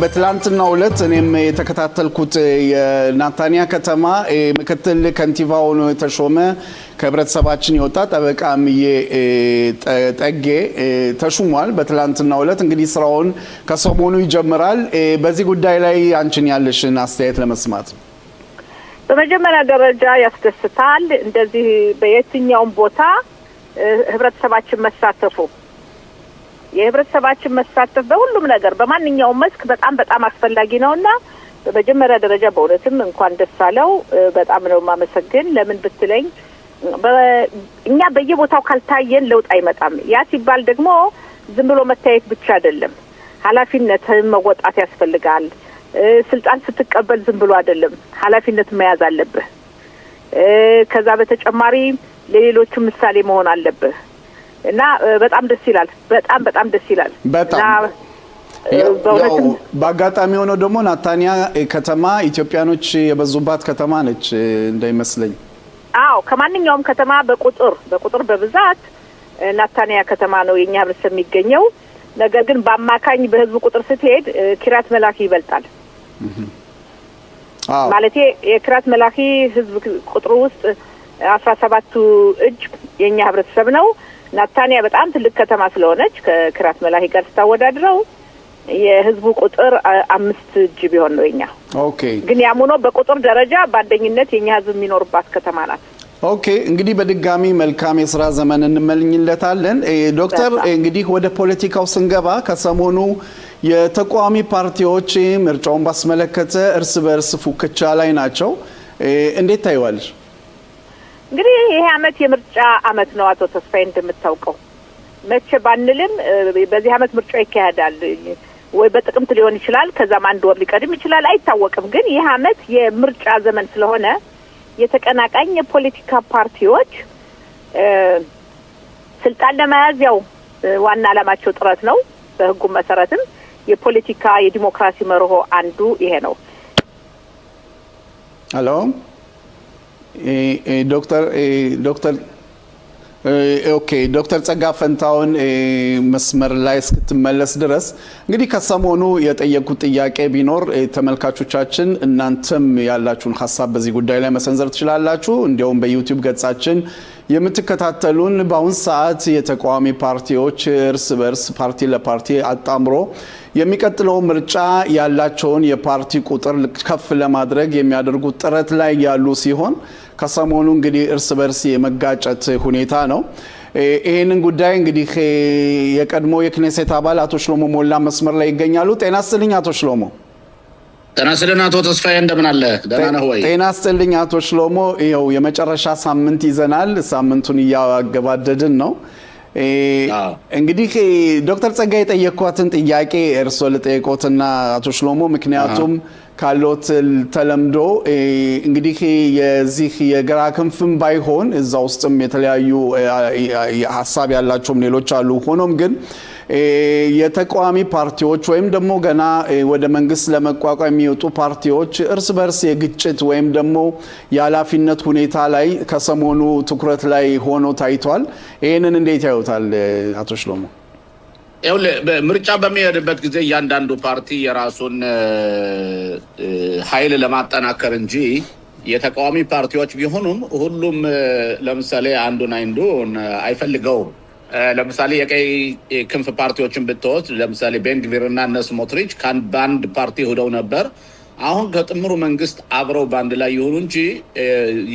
በትላንትናው ዕለት እኔም የተከታተልኩት የናታንያ ከተማ ምክትል ከንቲባው ሆኖ ተሾመ ከህብረተሰባችን የወጣ ጠበቃም ጠጌ ተሹሟል። በትላንትናው ዕለት እንግዲህ ስራውን ከሰሞኑ ይጀምራል። በዚህ ጉዳይ ላይ አንቺን ያለሽን አስተያየት ለመስማት ነው። በመጀመሪያ ደረጃ ያስደስታል። እንደዚህ በየትኛውም ቦታ ህብረተሰባችን መሳተፉ የህብረተሰባችን መሳተፍ በሁሉም ነገር በማንኛውም መስክ በጣም አስፈላጊ ነውና በመጀመሪያ ደረጃ በእውነትም እንኳን ደስ አለው። በጣም ነው ማመሰግን። ለምን ብትለኝ እኛ በየቦታው ካልታየን ለውጥ አይመጣም። ያ ሲባል ደግሞ ዝም ብሎ መታየት ብቻ አይደለም፣ ኃላፊነትን መወጣት ያስፈልጋል። ስልጣን ስትቀበል ዝም ብሎ አይደለም፣ ኃላፊነት መያዝ አለብህ። ከዛ በተጨማሪ ለሌሎች ምሳሌ መሆን አለብህ እና በጣም ደስ ይላል። በጣም ደስ ይላል። በጣም በአጋጣሚ ሆኖ ደግሞ ናታንያ ከተማ ኢትዮጵያኖች የበዙባት ከተማ ነች እንደሚመስለኝ። አዎ ከማንኛውም ከተማ በቁጥር በብዛት ናታንያ ከተማ ነው የኛ ህብረተሰብ የሚገኘው። ነገር ግን በአማካኝ በህዝብ ቁጥር ስትሄድ ኪራት መላኪ ይበልጣል። ማለት የኪራት መላኪ ህዝብ ቁጥሩ ውስጥ 17 እጅ የኛ ህብረተሰብ ነው። ናታንያ በጣም ትልቅ ከተማ ስለሆነች ከኪራት መላኪ ጋር ስታወዳድረው የህዝቡ ቁጥር 5 እጅ ቢሆን ነው የኛ። ኦኬ ግን ያሙኖ በቁጥር ደረጃ ባደኝነት የኛ ህዝብ የሚኖርባት ከተማ ናት። ኦኬ እንግዲህ በድጋሚ መልካም የሥራ ዘመን እንመኝለታለን። ዶክተር እንግዲህ ወደ ፖለቲካው ስንገባ ከሰሞኑ የተቃዋሚ ፓርቲዎች ምርጫውን ባስመለከተ እርስ በርስ ፉክቻ ላይ ናቸው። እንዴት ታይዋለሽ? እንግዲህ ይሄ አመት የምርጫ አመት ነው። አቶ ተስፋዬ እንደምታውቀው መቼ ባንልም በዚህ አመት ምርጫ ይካሄዳል ወይ በጥቅምት ሊሆን ይችላል፣ ከዛም አንድ ወር ሊቀድም ይችላል፣ አይታወቅም። ግን ይሄ አመት የምርጫ ዘመን ስለሆነ የተቀናቃኝ የፖለቲካ ፓርቲዎች ስልጣን ለመያዝ ያው ዋና ዓላማቸው ጥረት ነው። በህጉ መሰረትም የፖለቲካ የዲሞክራሲ መርሆ አንዱ ይሄ ነው። ሄሎ ዶክተር ጸጋ ፈንታውን መስመር ላይ እስክትመለስ ድረስ እንግዲህ ከሰሞኑ የጠየቁት ጥያቄ ቢኖር ተመልካቾቻችን እናንተም ያላችሁን ሐሳብ በዚህ ጉዳይ ላይ መሰንዘር ትችላላችሁ። እንዲያውም በዩቲዩብ ገጻችን የምትከታተሉን በአሁን ሰዓት የተቃዋሚ ፓርቲዎች እርስ በርስ ፓርቲ ለፓርቲ አጣምሮ የሚቀጥለው ምርጫ ያላቸውን የፓርቲ ቁጥር ከፍ ለማድረግ የሚያደርጉት ጥረት ላይ ያሉ ሲሆን ከሰሞኑ እንግዲህ እርስ በርስ የመጋጨት ሁኔታ ነው። ይሄንን ጉዳይ እንግዲህ የቀድሞ የክኔሴት አባል አቶ ሽሎሞ ሞላ መስመር ላይ ይገኛሉ። ጤና ይስጥልኝ አቶ ሽሎሞ። ጤና ይስጥልኝ አቶ ተስፋዬ እንደምን አለ? ደህና ነህ ወይ? ጤና ይስጥልኝ አቶ ሽሎሞ። ይኸው የመጨረሻ ሳምንት ይዘናል። ሳምንቱን እያገባደድን ነው። እንግዲህ ዶክተር ጸጋ የጠየኳትን ጥያቄ እርስዎ ልጠይቆትና አቶ ሽሎሞ ምክንያቱም ካሎት ተለምዶ እንግዲህ የዚህ የግራ ክንፍም ባይሆን እዛ ውስጥም የተለያዩ ሐሳብ ያላቸውም ሌሎች አሉ። ሆኖም ግን የተቃዋሚ ፓርቲዎች ወይም ደግሞ ገና ወደ መንግስት ለመቋቋም የሚወጡ ፓርቲዎች እርስ በርስ የግጭት ወይም ደግሞ የኃላፊነት ሁኔታ ላይ ከሰሞኑ ትኩረት ላይ ሆኖ ታይቷል። ይህንን እንዴት ያዩታል አቶ ሽሎሞ? ምርጫ በሚሄድበት ጊዜ እያንዳንዱ ፓርቲ የራሱን ኃይል ለማጠናከር እንጂ የተቃዋሚ ፓርቲዎች ቢሆኑም ሁሉም ለምሳሌ አንዱን አይፈልገውም። ለምሳሌ የቀይ ክንፍ ፓርቲዎችን ብትወስድ ለምሳሌ ቤንግቪርና ስሞትሪች በአንድ ፓርቲ ሆነው ነበር። አሁን ከጥምሩ መንግስት አብረው ባንድ ላይ ይሁኑ እንጂ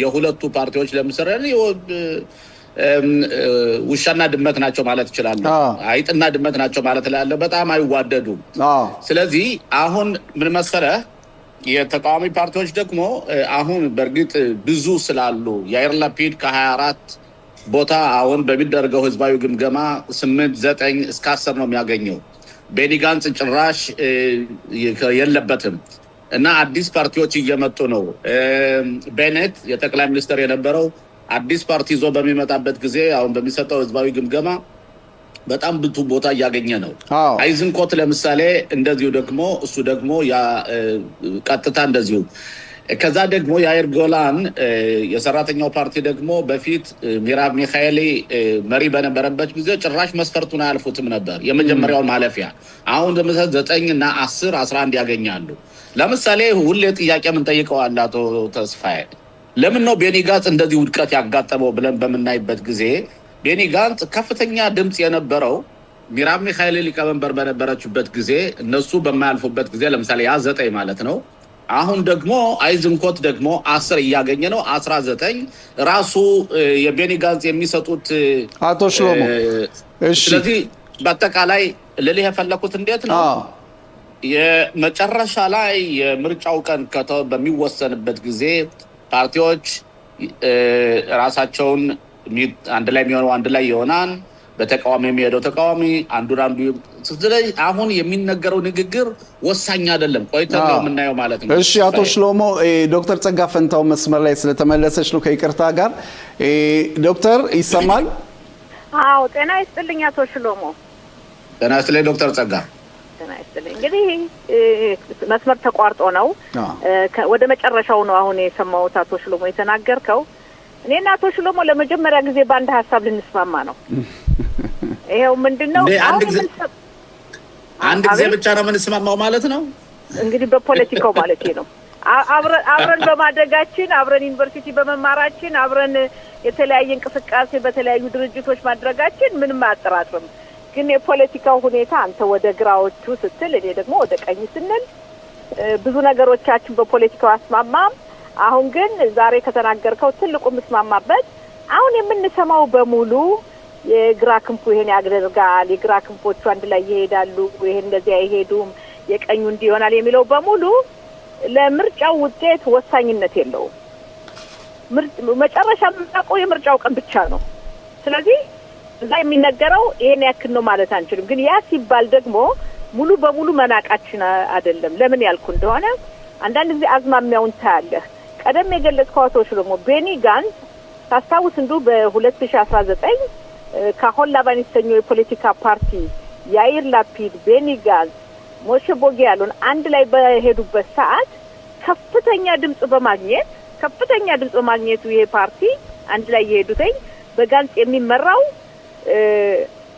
የሁለቱ ፓርቲዎች ለምሳሌ ውሻና ድመት ናቸው ማለት ይችላል። አይጥና ድመት ናቸው ማለት ላይ በጣም አይዋደዱም። ስለዚህ አሁን ምን መሰለህ የተቃዋሚ ፓርቲዎች ደግሞ አሁን በእርግጥ ብዙ ስላሉ ያይር ላፒድ ከ24 ቦታ አሁን በሚደረገው ህዝባዊ ግምገማ 8 9 እስከ 10 ነው የሚያገኘው። ቤኒ ጋንጽ ጭራሽ የለበትም እና አዲስ ፓርቲዎች እየመጡ ነው። ቤኔት የጠቅላይ ሚኒስትር የነበረው አዲስ ፓርቲ ይዞ በሚመጣበት ጊዜ አሁን በሚሰጠው ህዝባዊ ግምገማ በጣም ብዙ ቦታ እያገኘ ነው። አይዝንኮት ለምሳሌ እንደዚሁ ደግሞ እሱ ደግሞ ያ ቀጥታ እንደዚሁ ከዛ ደግሞ ያየር ጎላን የሰራተኛው ፓርቲ ደግሞ በፊት ሚራብ ሚካኤሊ መሪ በነበረበት ጊዜ ጭራሽ መስፈርቱን አያልፉትም ነበር የመጀመሪያው ማለፊያ አሁን ለምሳሌ 9 እና 10 11 ያገኛሉ ለምሳሌ ሁሌ ጥያቄ ምን ጠይቀው አላቶ ተስፋዬ ለምን ነው ቤኒ ጋንትዝ እንደዚህ ውድቀት ያጋጠመው ብለን በመናይበት ጊዜ ቤኒ ጋንትዝ ከፍተኛ ድምጽ የነበረው ሚራብ ሚካኤሊ ሊቀመንበር በነበረችበት ጊዜ እነሱ በማያልፉበት ጊዜ ለምሳሌ ያ 9 ማለት ነው አሁን ደግሞ አይዝንኮት ደግሞ 10 ያገኘ ነው 19 ራሱ የቤኒ ጋንትዝ የሚሰጡት አቶ ሽሎሞ እሺ ስለዚህ በአጠቃላይ ለሊህ የፈለኩት እንዴት ነው የመጨረሻ ላይ የምርጫው ቀን በሚወሰንበት ጊዜ ፓርቲዎች ራሳቸውን አንድ ላይ የሚሆነው አንድ ላይ ይሆናል በተቃዋሚ የሚሄደው ተቃዋሚ አንዱ ስለዚህ አሁን የሚነገረው ንግግር ወሳኝ አይደለም ቆይተን ነው የምናየው ማለት ነው እሺ አቶ ሽሎሞ ዶክተር ጸጋ ፈንታው መስመር ላይ ስለተመለሰች ነው ከይቅርታ ጋር ዶክተር ይሰማል አዎ ጤና ይስጥልኝ አቶ ሽሎሞ ጤና ይስጥልኝ ዶክተር ጸጋ ጤና ይስጥልኝ እንግዲህ መስመር ተቋርጦ ነው ወደ መጨረሻው ነው አሁን የሰማሁት አቶ ሽሎሞ የተናገርከው እኔና አቶ ሽሎሞ ለመጀመሪያ ጊዜ በአንድ ሐሳብ ልንስማማ ነው ይሄው ምንድነው አንድ ጊዜ ብቻ ነው የምንስማማው ማለት ነው እንግዲህ በፖለቲካው ማለት ነው አብረን በማደጋችን አብረን ዩኒቨርሲቲ በመማራችን አብረን የተለያየ እንቅስቃሴ በተለያዩ ድርጅቶች ማድረጋችን ምንም አያጠራጥርም ግን የፖለቲካው ሁኔታ አንተ ወደ ግራዎቹ ስትል እኔ ደግሞ ወደ ቀኝ ስንል ብዙ ነገሮቻችን በፖለቲካው አስማማም አሁን ግን ዛሬ ከተናገርከው ትልቁ መስማማበት አሁን የምንሰማው በሙሉ የግራ ክንፉ ይሄን ያግደርጋል የግራ ክንፎቹ አንድ ላይ ይሄዳሉ ይሄን እንደዚህ አይሄዱም የቀኙ እንዲሆናል የሚለው በሙሉ ለምርጫው ውጤት ወሳኝነት የለውም መጨረሻ የምናውቀው የምርጫው ቀን ብቻ ነው ስለዚህ እዛ የሚነገረው ይሄን ያክል ነው ማለት አንችልም ግን ያ ሲባል ደግሞ ሙሉ በሙሉ መናቃችን አይደለም ለምን ያልኩ እንደሆነ አንዳንድ ጊዜ አዝማሚያውን ታያለህ ቀደም የገለጽከው አቶ ሽሎሞ ቤኒ ጋንትዝ ታስታውስ እንደው በ2019 ካሆን ላቫን የተሰኘው የፖለቲካ ፓርቲ ያይር ላፒድ ቤኒ ጋንትዝ ሞሼ ቦጊያሎን አንድ ላይ በሄዱበት ሰዓት ከፍተኛ ድምጽ በማግኘቱ ይሄ ፓርቲ አንድ ላይ የሄዱትኝ በጋንትዝ የሚመራው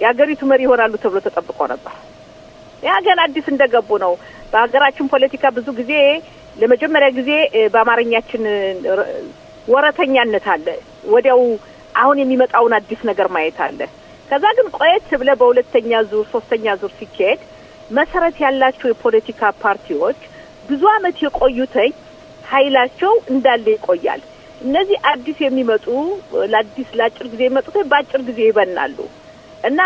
የአገሪቱ መሪ ይሆናሉ ተብሎ ተጠብቆ ነበር ያ ገና አዲስ እንደገቡ ነው በአገራችን ፖለቲካ ብዙ ጊዜ ለመጀመሪያ ጊዜ በአማርኛችን ወረተኛነት አለ ወዲያው አሁን የሚመጣውን አዲስ ነገር ማየት አለ ከዛ ግን ቆየት ብለ በሁለተኛ ዙር ሶስተኛ ዙር ሲኬድ መሰረት ያላቸው የፖለቲካ ፓርቲዎች ብዙ አመት የቆዩተኝ ኃይላቸው እንዳለ ይቆያል እነዚህ አዲስ የሚመጡ ለአጭር ጊዜ የሚመጡት በአጭር ጊዜ ይበናሉ እና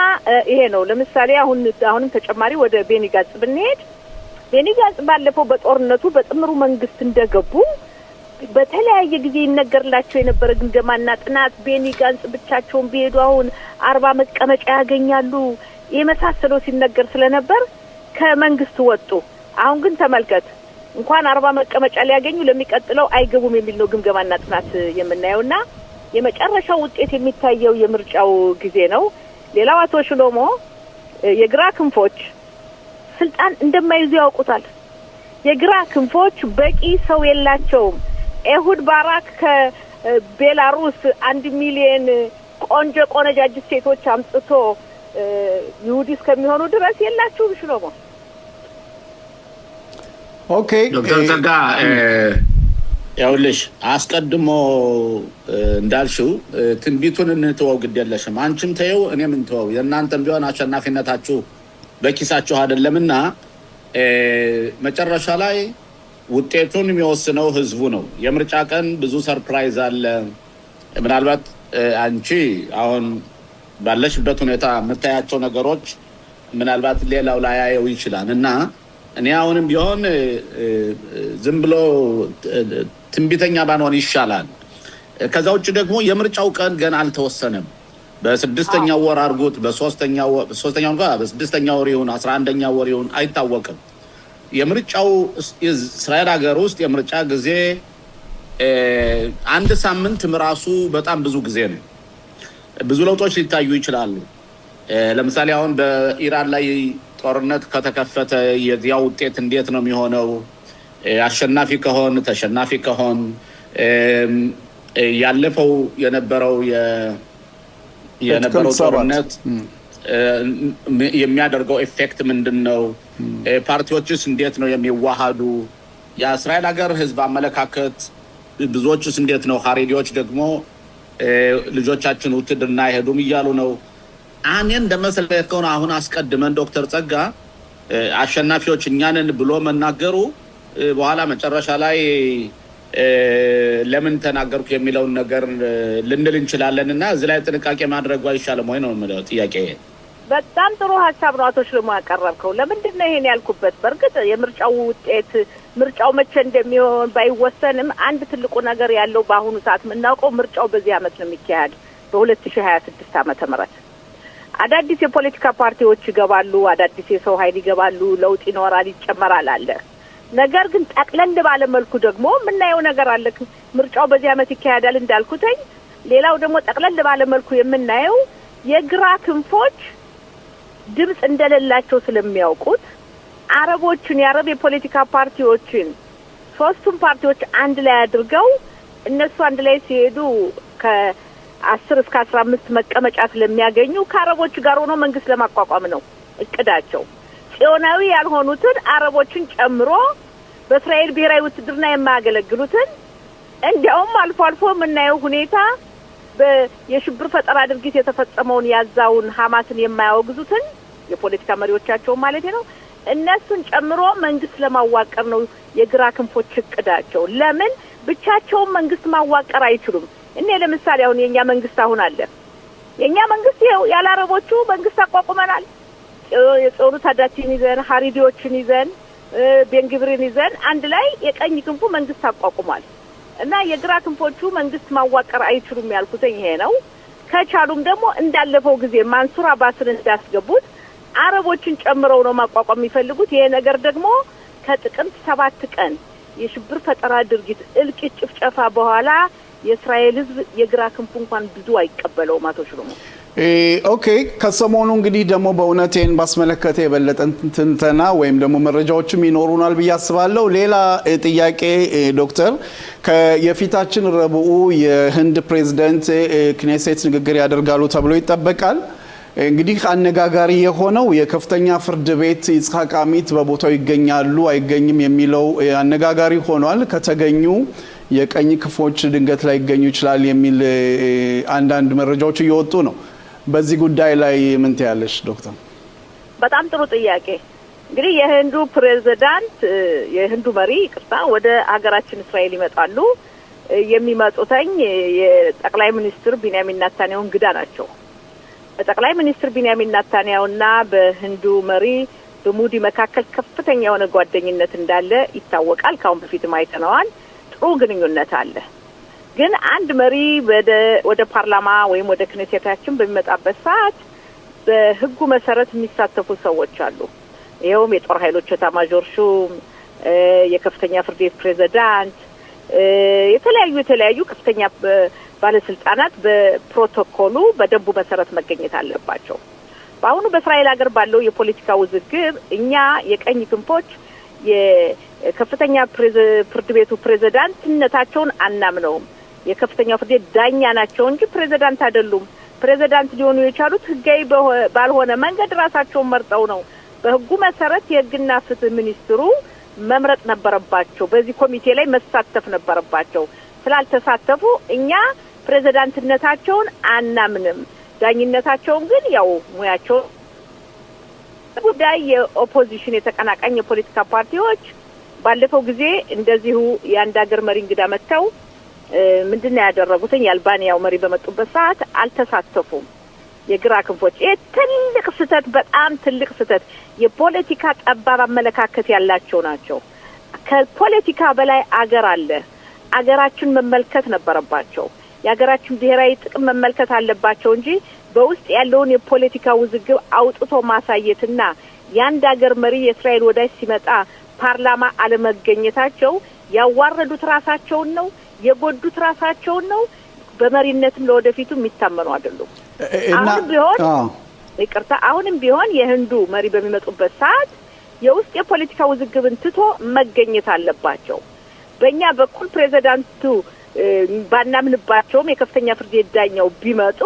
ይሄ ነው ለምሳሌ አሁንም ተጨማሪ ወደ ቤኒ ጋንትዝ ብንሄድ ቤኒ ጋንትዝ ባለፈው በጦርነቱ በጥምሩ መንግስት እንደገቡ በተለያየ ጊዜ ይነገርላቸው የነበረ ግምገማና ጥናት ቤኒ ጋንትዝ ብቻቸውን ቢሄዱ አሁን 40 መቀመጫ ያገኛሉ የመሳሰለው ሲነገር ስለነበር ከመንግስት ወጡ አሁን ግን ተመልከት እንኳን 40 መቀመጫ ሊያገኙ ለሚቀጥለው አይገቡም የሚል ነው ግምገማና ጥናት የምናየውና የመጨረሻው ውጤት የሚታየው የምርጫው ጊዜ ነው ሌላው አቶ ሽሎሞ የግራ ክንፎች ስልጣን እንደማይዙ ያውቁታል የግራ ክንፎች በቂ ሰው የላቸውም ኤሁድ ባራክ ከቤላሩስ 1 ሚሊዮን ቆንጆ ቆነጃጅት ሴቶች አምጥቶ ይሁዲስ ከሚሆኑ ድረስ የላቸውም ሽሎሞ ኦኬ ዶክተር ጸጋ ያውልሽ አስቀድሞ እንዳልሽው ትንቢቱን እንተወው ግድ የለሽም አንቺም ተይው እኔም እንተወው የእናንተም ቢሆን አሸናፊነታችሁ በኪሳችሁ አይደለምና መጨረሻ ላይ ውጤቱን የሚወስነው ህዝቡ ነው የምርጫ ቀን ብዙ ሰርፕራይዝ አለ ምናልባት አንቺ አሁን ባለሽበት ሁኔታ የምታያቸው ነገሮች ምናልባት ሌላው ላይ ያየው ይችላልና እኔ አሁንም ቢሆን ዝም ብሎ ትንቢተኛ ባንሆን ይሻላል ከዛ ውጭ ደግሞ የምርጫው ቀን ገና አልተወሰነም በስድስተኛው ወር አርጉት በሶስተኛው ጋር በስድስተኛው ወር ይሁን 11ኛው ወር ይሁን አይታወቅም የምርጫው እስራኤል ሀገር ውስጥ የምርጫ ጊዜ አንድ ሳምንት ራሱ በጣም ብዙ ጊዜ ነው ብዙ ለውጦች ሊታዩ ይችላሉ ለምሳሌ አሁን በኢራን ላይ ጦርነት ከተከፈተ የዚያው ውጤት እንዴት ነው የሚሆነው አሸናፊ ከሆን ተሸናፊ ከሆን ያለፈው የነበረው ጦርነት የሚያደርገው ኢፌክት ምንድነው? ፓርቲዎችስ እንዴት ነው የሚዋሃዱ? የእስራኤል ሀገር ህዝብ አመለካከት ብዙዎችስ እንዴት ነው? ሀሬዲዎች ደግሞ ልጆቻችን ውትድርና አይሄዱም እያሉ ነው። እኔን እንደመሰለኝ ከሆነ አሁን አስቀድመን ዶክተር ጸጋ አሸናፊዎች እኛንን ብሎ መናገሩ በኋላ መጨረሻ ላይ ለምን ተናገርኩ የሚለውን ነገር ልንል እንችላለንና እዚህ ላይ ጥንቃቄ ማድረግ አይሻልም ወይ ነው የምለው ጥያቄ። በጣም ጥሩ ሐሳብ ነው አቶ ሽሎሞ ያቀረብከው። ለምንድን ነው ይሄን ያልኩበት? በርግጥ የምርጫው ውጤት ምርጫው መቼ እንደሚሆን ባይወሰንም አንድ ትልቁ ነገር ያለው በአሁኑ ሰዓት የምናውቀው ምርጫው በዚህ አመት ነው የሚካሄድ በ2026 ዓመተ ምህረት አዳዲስ የፖለቲካ ፓርቲዎች ይገባሉ፣ አዳዲስ የሰው ኃይል ይገባሉ፣ ለውጥ ይኖራል፣ ይጨመራል አለ። ነገር ግን ጠቅለል ባለ መልኩ ደግሞ የምናየው ነገር አለ። ምርጫው በዚህ አመት ይካሄዳል እንዳልኩትኝ፣ ሌላው ደግሞ ጠቅለል ባለ መልኩ የምናየው የግራ ክንፎች ድምጽ እንደሌላቸው ስለሚያውቁት አረቦችን የአረብ የፖለቲካ ፓርቲዎችን ሶስቱም ፓርቲዎች አንድ ላይ አድርገው እነሱ አንድ ላይ ሲሄዱ ከ10 እስከ 15 መቀመጫ ስለሚያገኙ ከአረቦች ጋር ሆኖ መንግስት ለማቋቋም ነው እቅዳቸው። ጽዮናዊ ያልሆኑትን አረቦችን ጨምሮ በእስራኤል ብሔራዊ ውትድርና የማያገለግሉትን እንዲያውም አልፎ አልፎ የምናየው ሁኔታ የሽብር ፈጠራ ድርጊት የተፈጸመውን ያዛውን ሐማስን የማያወግዙትን የፖለቲካ መሪዎቻቸው ማለት ነው እነሱን ጨምሮ መንግስት ለማዋቀር ነው የግራ ክንፎች እቅዳቸው። ለምን ብቻቸውን መንግስት ማዋቀር አይችሉም? እኔ ለምሳሌ አሁን የኛ መንግስት አሁን አለ። የኛ መንግስት ይኸው ያለ አረቦቹ መንግስት አቋቁመናል። የጾሩ ታዳቲን ይዘን ሀሪዲዎችን ይዘን ቤንግብሪን ይዘን አንድ ላይ የቀኝ ክንፉ መንግስት አቋቁሟል። እና የግራ ክንፎቹ መንግስት ማዋቀር አይችሉም ያልኩት ይሄ ነው። ከቻሉም ደግሞ እንዳለፈው ጊዜ ማንሱር አባስን እንዳስገቡት አረቦችን ጨምረው ነው ማቋቋም የሚፈልጉት። ይሄ ነገር ደግሞ ከጥቅምት 7 ቀን የሽብር ፈጠራ ድርጊት እልቂት ጭፍጨፋ በኋላ የእስራኤል ህዝብ የግራ ክንፉ እንኳን ብዙ አይቀበለውም አቶ ሽሎሞ። ኦኬ ከሰሞኑ እንግዲህ ደግሞ በእውነቴን ባስመለከተ የበለጠ ትንተና ወይም ደግሞ መረጃዎችም ይኖሩናል ብዬ አስባለሁ። ሌላ ጥያቄ ዶክተር የፊታችን ረቡዕ የህንድ ፕሬዝዳንት ክኔሴት ንግግር ያደርጋሉ ተብሎ ይጠበቃል። እንግዲህ አነጋጋሪ የሆነው የከፍተኛ ፍርድ ቤት ይስሐቅ አሚት በቦታው ይገኛሉ አይገኝም የሚለው አነጋጋሪ ሆኗል። ከተገኙ የቀኝ ክፎች ድንገት ላይ ይገኙ ይችላል የሚል አንዳንድ መረጃዎች እየወጡ ነው። በዚህ ጉዳይ ላይ ምን ትያለሽ ዶክተር? በጣም ጥሩ ጥያቄ። እንግዲህ የህንዱ ፕሬዝዳንት የህንዱ መሪ ወደ ሀገራችን እስራኤል ይመጣሉ። የሚመጡትኝ የጠቅላይ ሚኒስትር ቢንያሚን ኔታንያሁ እንግዳ ናቸው። በጠቅላይ ሚኒስትር ቢንያሚን ኔታንያሁና በህንዱ መሪ በሙዲ መካከል ከፍተኛ የሆነ ጓደኝነት እንዳለ ይታወቃል። ካሁን በፊትም አይተነዋል። ጥሩ ግንኙነት አለ። ግን አንድ መሪ ወደ ፓርላማ ወይም ወደ ክኔሴታችን በሚመጣበት ሰዓት በህጉ መሰረት የሚሳተፉ ሰዎች አሉ። ይኸውም የጦር ኃይሎች ኤታማዦር ሹም፣ የከፍተኛ ፍርድ ቤት ፕሬዝዳንት፣ የተለያዩ ከፍተኛ ባለስልጣናት በፕሮቶኮሉ በደንቡ መሰረት መገኘት አለባቸው። በአሁኑ በእስራኤል ሀገር ባለው የፖለቲካ ውዝግብ እኛ የቀኝ ክንፎች የከፍተኛ ፍርድ ቤቱ ፕሬዝዳንትነታቸውን አናምነውም። የከፍተኛ ፍርድ ቤት ዳኛ ናቸው እንጂ ፕሬዝዳንት አይደሉም። ፕሬዝዳንት ሊሆኑ የቻሉት ህጋዊ ባልሆነ መንገድ ራሳቸውን መርጠው ነው። በህጉ መሰረት የህግና ፍትህ ሚኒስትሩ መምረጥ ነበረባቸው። በዚህ ኮሚቴ ላይ መሳተፍ ነበረባቸው። ስላልተሳተፉ እኛ ፕሬዝዳንትነታቸውን አናምንም። ዳኝነታቸውን ግን ያው ሙያቸው ጉዳይ የኦፖዚሽን የተቀናቃኝ የፖለቲካ ፓርቲዎች ባለፈው ጊዜ እንደዚሁ የአንድ ሀገር መሪ እንግዳ መጥተው ምንድነው ያደረጉት? የአልባኒያው መሪ በመጡበት ሰዓት አልተሳተፉም። የግራ ክንፎች ትልቅ ስህተት፣ በጣም ትልቅ ስህተት። የፖለቲካ ጠባብ አመለካከት ያላቸው ናቸው። ከፖለቲካ በላይ አገር አለ። አገራችን መመልከት ነበረባቸው። የሀገራችን ብሔራዊ ጥቅም መመልከት አለባቸው እንጂ በውስጥ ያለውን የፖለቲካ ውዝግብ አውጥቶ ማሳየትና የአንድ ሀገር መሪ የእስራኤል ወዳጅ ሲመጣ ፓርላማ አለመገኘታቸው ያዋረዱት ራሳቸውን ነው፣ የጎዱት ራሳቸውን ነው። በመሪነትም ለወደፊቱ የሚታመኑ አይደሉም። አሁንም ቢሆን የህንዱ መሪ በሚመጡበት ሰዓት የውስጥ የፖለቲካ ውዝግብን ትቶ መገኘት አለባቸው። በእኛ በኩል ፕሬዚዳንቱ ባናምንባቸውም የከፍተኛ ፍርድ ቤት ዳኛው ቢመጡ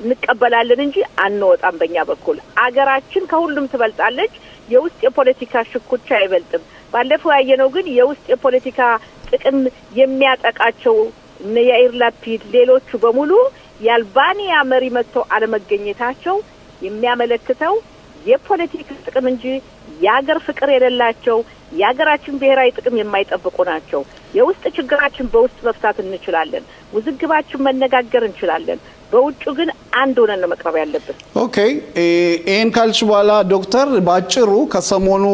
እንቀበላለን እንጂ አንወጣም። በእኛ በኩል አገራችን ከሁሉም ትበልጣለች። የውስጥ የፖለቲካ ሽኩቻ አይበልጥም። ባለፈው ያየነው ግን የውስጥ የፖለቲካ ጥቅም የሚያጠቃቸው እነ ያኢር ላፒድ ሌሎቹ በሙሉ የአልባኒያ መሪ መጥተው አለመገኘታቸው የሚያመለክተው የፖለቲካ ጥቅም እንጂ የሀገር ፍቅር የሌላቸው የሀገራችን ብሔራዊ ጥቅም የማይጠብቁ ናቸው። የውስጥ ችግራችን በውስጥ መፍታት እንችላለን። ውዝግባችን መነጋገር እንችላለን። በውጭ ግን አንድ ሆነን ነው መቅረብ ያለብን። ኦኬ ይሄን ካልሽ በኋላ ዶክተር ባጭሩ ከሰሞኑ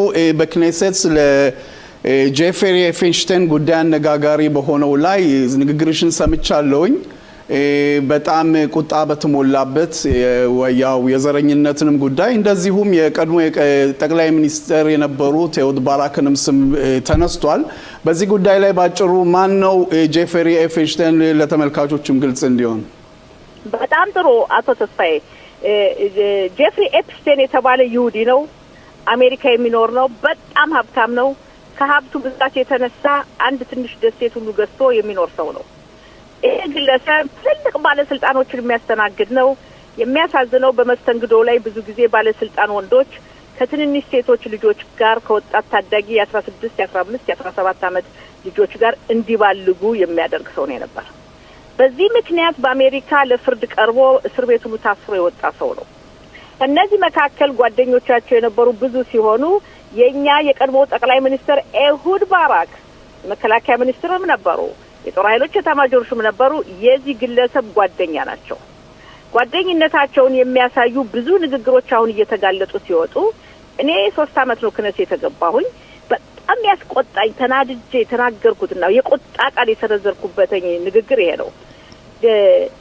በክኔሴት ለጄፍሪ ኤፍሽቴን ጉዳይ አነጋጋሪ በሆነው ላይ ንግግርሽን ሰምቻለሁኝ። በጣም ቁጣ በተሞላበት ያው የዘረኝነትንም ጉዳይ እንደዚሁም የቀድሞ ጠቅላይ ሚኒስትር የነበሩት ኤሁድ ባራክንም ስም ተነስቷል። በዚህ ጉዳይ ላይ ባጭሩ ማን ነው ጄፍሪ ኤፍሽቴን ለተመልካቾችም ግልጽ እንዲሆን? በጣም ጥሩ አቶ ተስፋዬ። ጄፍሪ ኤፕስቴን የተባለ ይሁዲ ነው። አሜሪካ የሚኖር ነው። በጣም ሀብታም ነው። ከሀብቱ ብዛት የተነሳ አንድ ትንሽ ደሴት ሁሉ ገዝቶ የሚኖር ሰው ነው። ይሄ ግለሰብ ትልቅ ባለስልጣኖችን የሚያስተናግድ ነው። የሚያሳዝነው በመስተንግዶ ላይ ብዙ ጊዜ ባለስልጣን ወንዶች ከትንንሽ ሴቶች ልጆች ጋር ከወጣት ታዳጊ የ16፣ የ15፣ የ17 ዓመት ልጆች ጋር እንዲባልጉ የሚያደርግ ሰው ነው የነበር። በዚህ ምክንያት በአሜሪካ ለፍርድ ቀርቦ እስር ቤት ሁሉ ታስሮ የወጣ ሰው ነው። ከነዚህ መካከል ጓደኞቻቸው የነበሩ ብዙ ሲሆኑ የኛ የቀድሞ ጠቅላይ ሚኒስትር ኤሁድ ባራክ መከላከያ ሚኒስትርም ነበሩ። የጦር ኃይሎች ኤታማዦር ሹም ነበሩ። የዚህ ግለሰብ ጓደኛ ናቸው። ጓደኝነታቸውን የሚያሳዩ ብዙ ንግግሮች አሁን እየተጋለጡ ሲወጡ እኔ 3 አመት ነው ክነስ የተገባሁኝ። በጣም ያስቆጣኝ ተናድጄ የተናገርኩትና የቆጣ ቃል የሰነዘርኩበት ንግግር ይሄ ነው።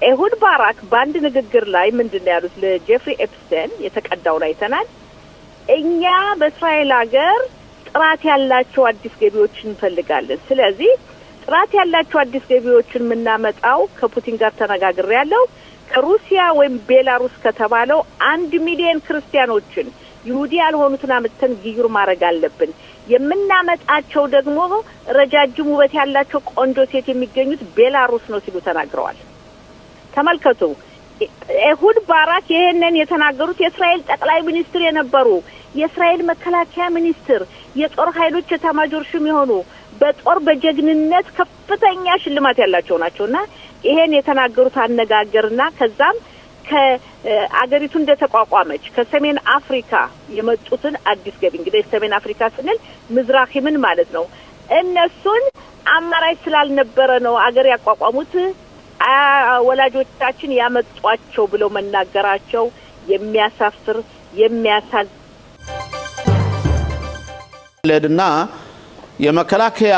ኤሁድ ባራክ በአንድ ንግግር ላይ ምንድነው ያሉት? ለጄፍሪ ኤፕስቴን የተቀዳውን አይተናል። እኛ በእስራኤል ሀገር ጥራት ያላቸው አዲስ ገቢዎችን እንፈልጋለን። ስለዚህ ጥራት ያላቸው አዲስ ገቢዎችን የምናመጣው ከፑቲን ጋር ተነጋግሬያለሁ። ከሩሲያ ወይም ቤላሩስ ከተባለው 1 ሚሊዮን ክርስቲያኖችን ይሁዲ ያልሆኑትን አመተን ግዩር ማድረግ አለብን። የምናመጣቸው ደግሞ ረጃጅም ውበት ያላቸው ቆንጆ ሴት የሚገኙት ቤላሩስ ነው ሲሉ ተናግረዋል። ተመልከቱ። ኤሁድ ባራክ ይሄንን የተናገሩት የእስራኤል ጠቅላይ ሚኒስትር የነበሩ የእስራኤል መከላከያ ሚኒስትር የጦር ኃይሎች ኤታማዦር ሹም የሆኑ በጦር በጀግንነት ከፍተኛ ሽልማት ያላቸው ናቸውና ይሄን የተናገሩት አነጋገርና ከዛም ከአገሪቱ እንደተቋቋመች ከሰሜን አፍሪካ የመጡትን አዲስ ገቢ እንግዲህ ሰሜን አፍሪካ ስንል ምዝራሂምን ማለት ነው። እነሱን አማራጭ ስላልነበረ ነው አገር ያቋቋሙት ወላጆቻችን ያመጧቸው ብለው መናገራቸው የሚያሳፍር ለድና የመከላከያ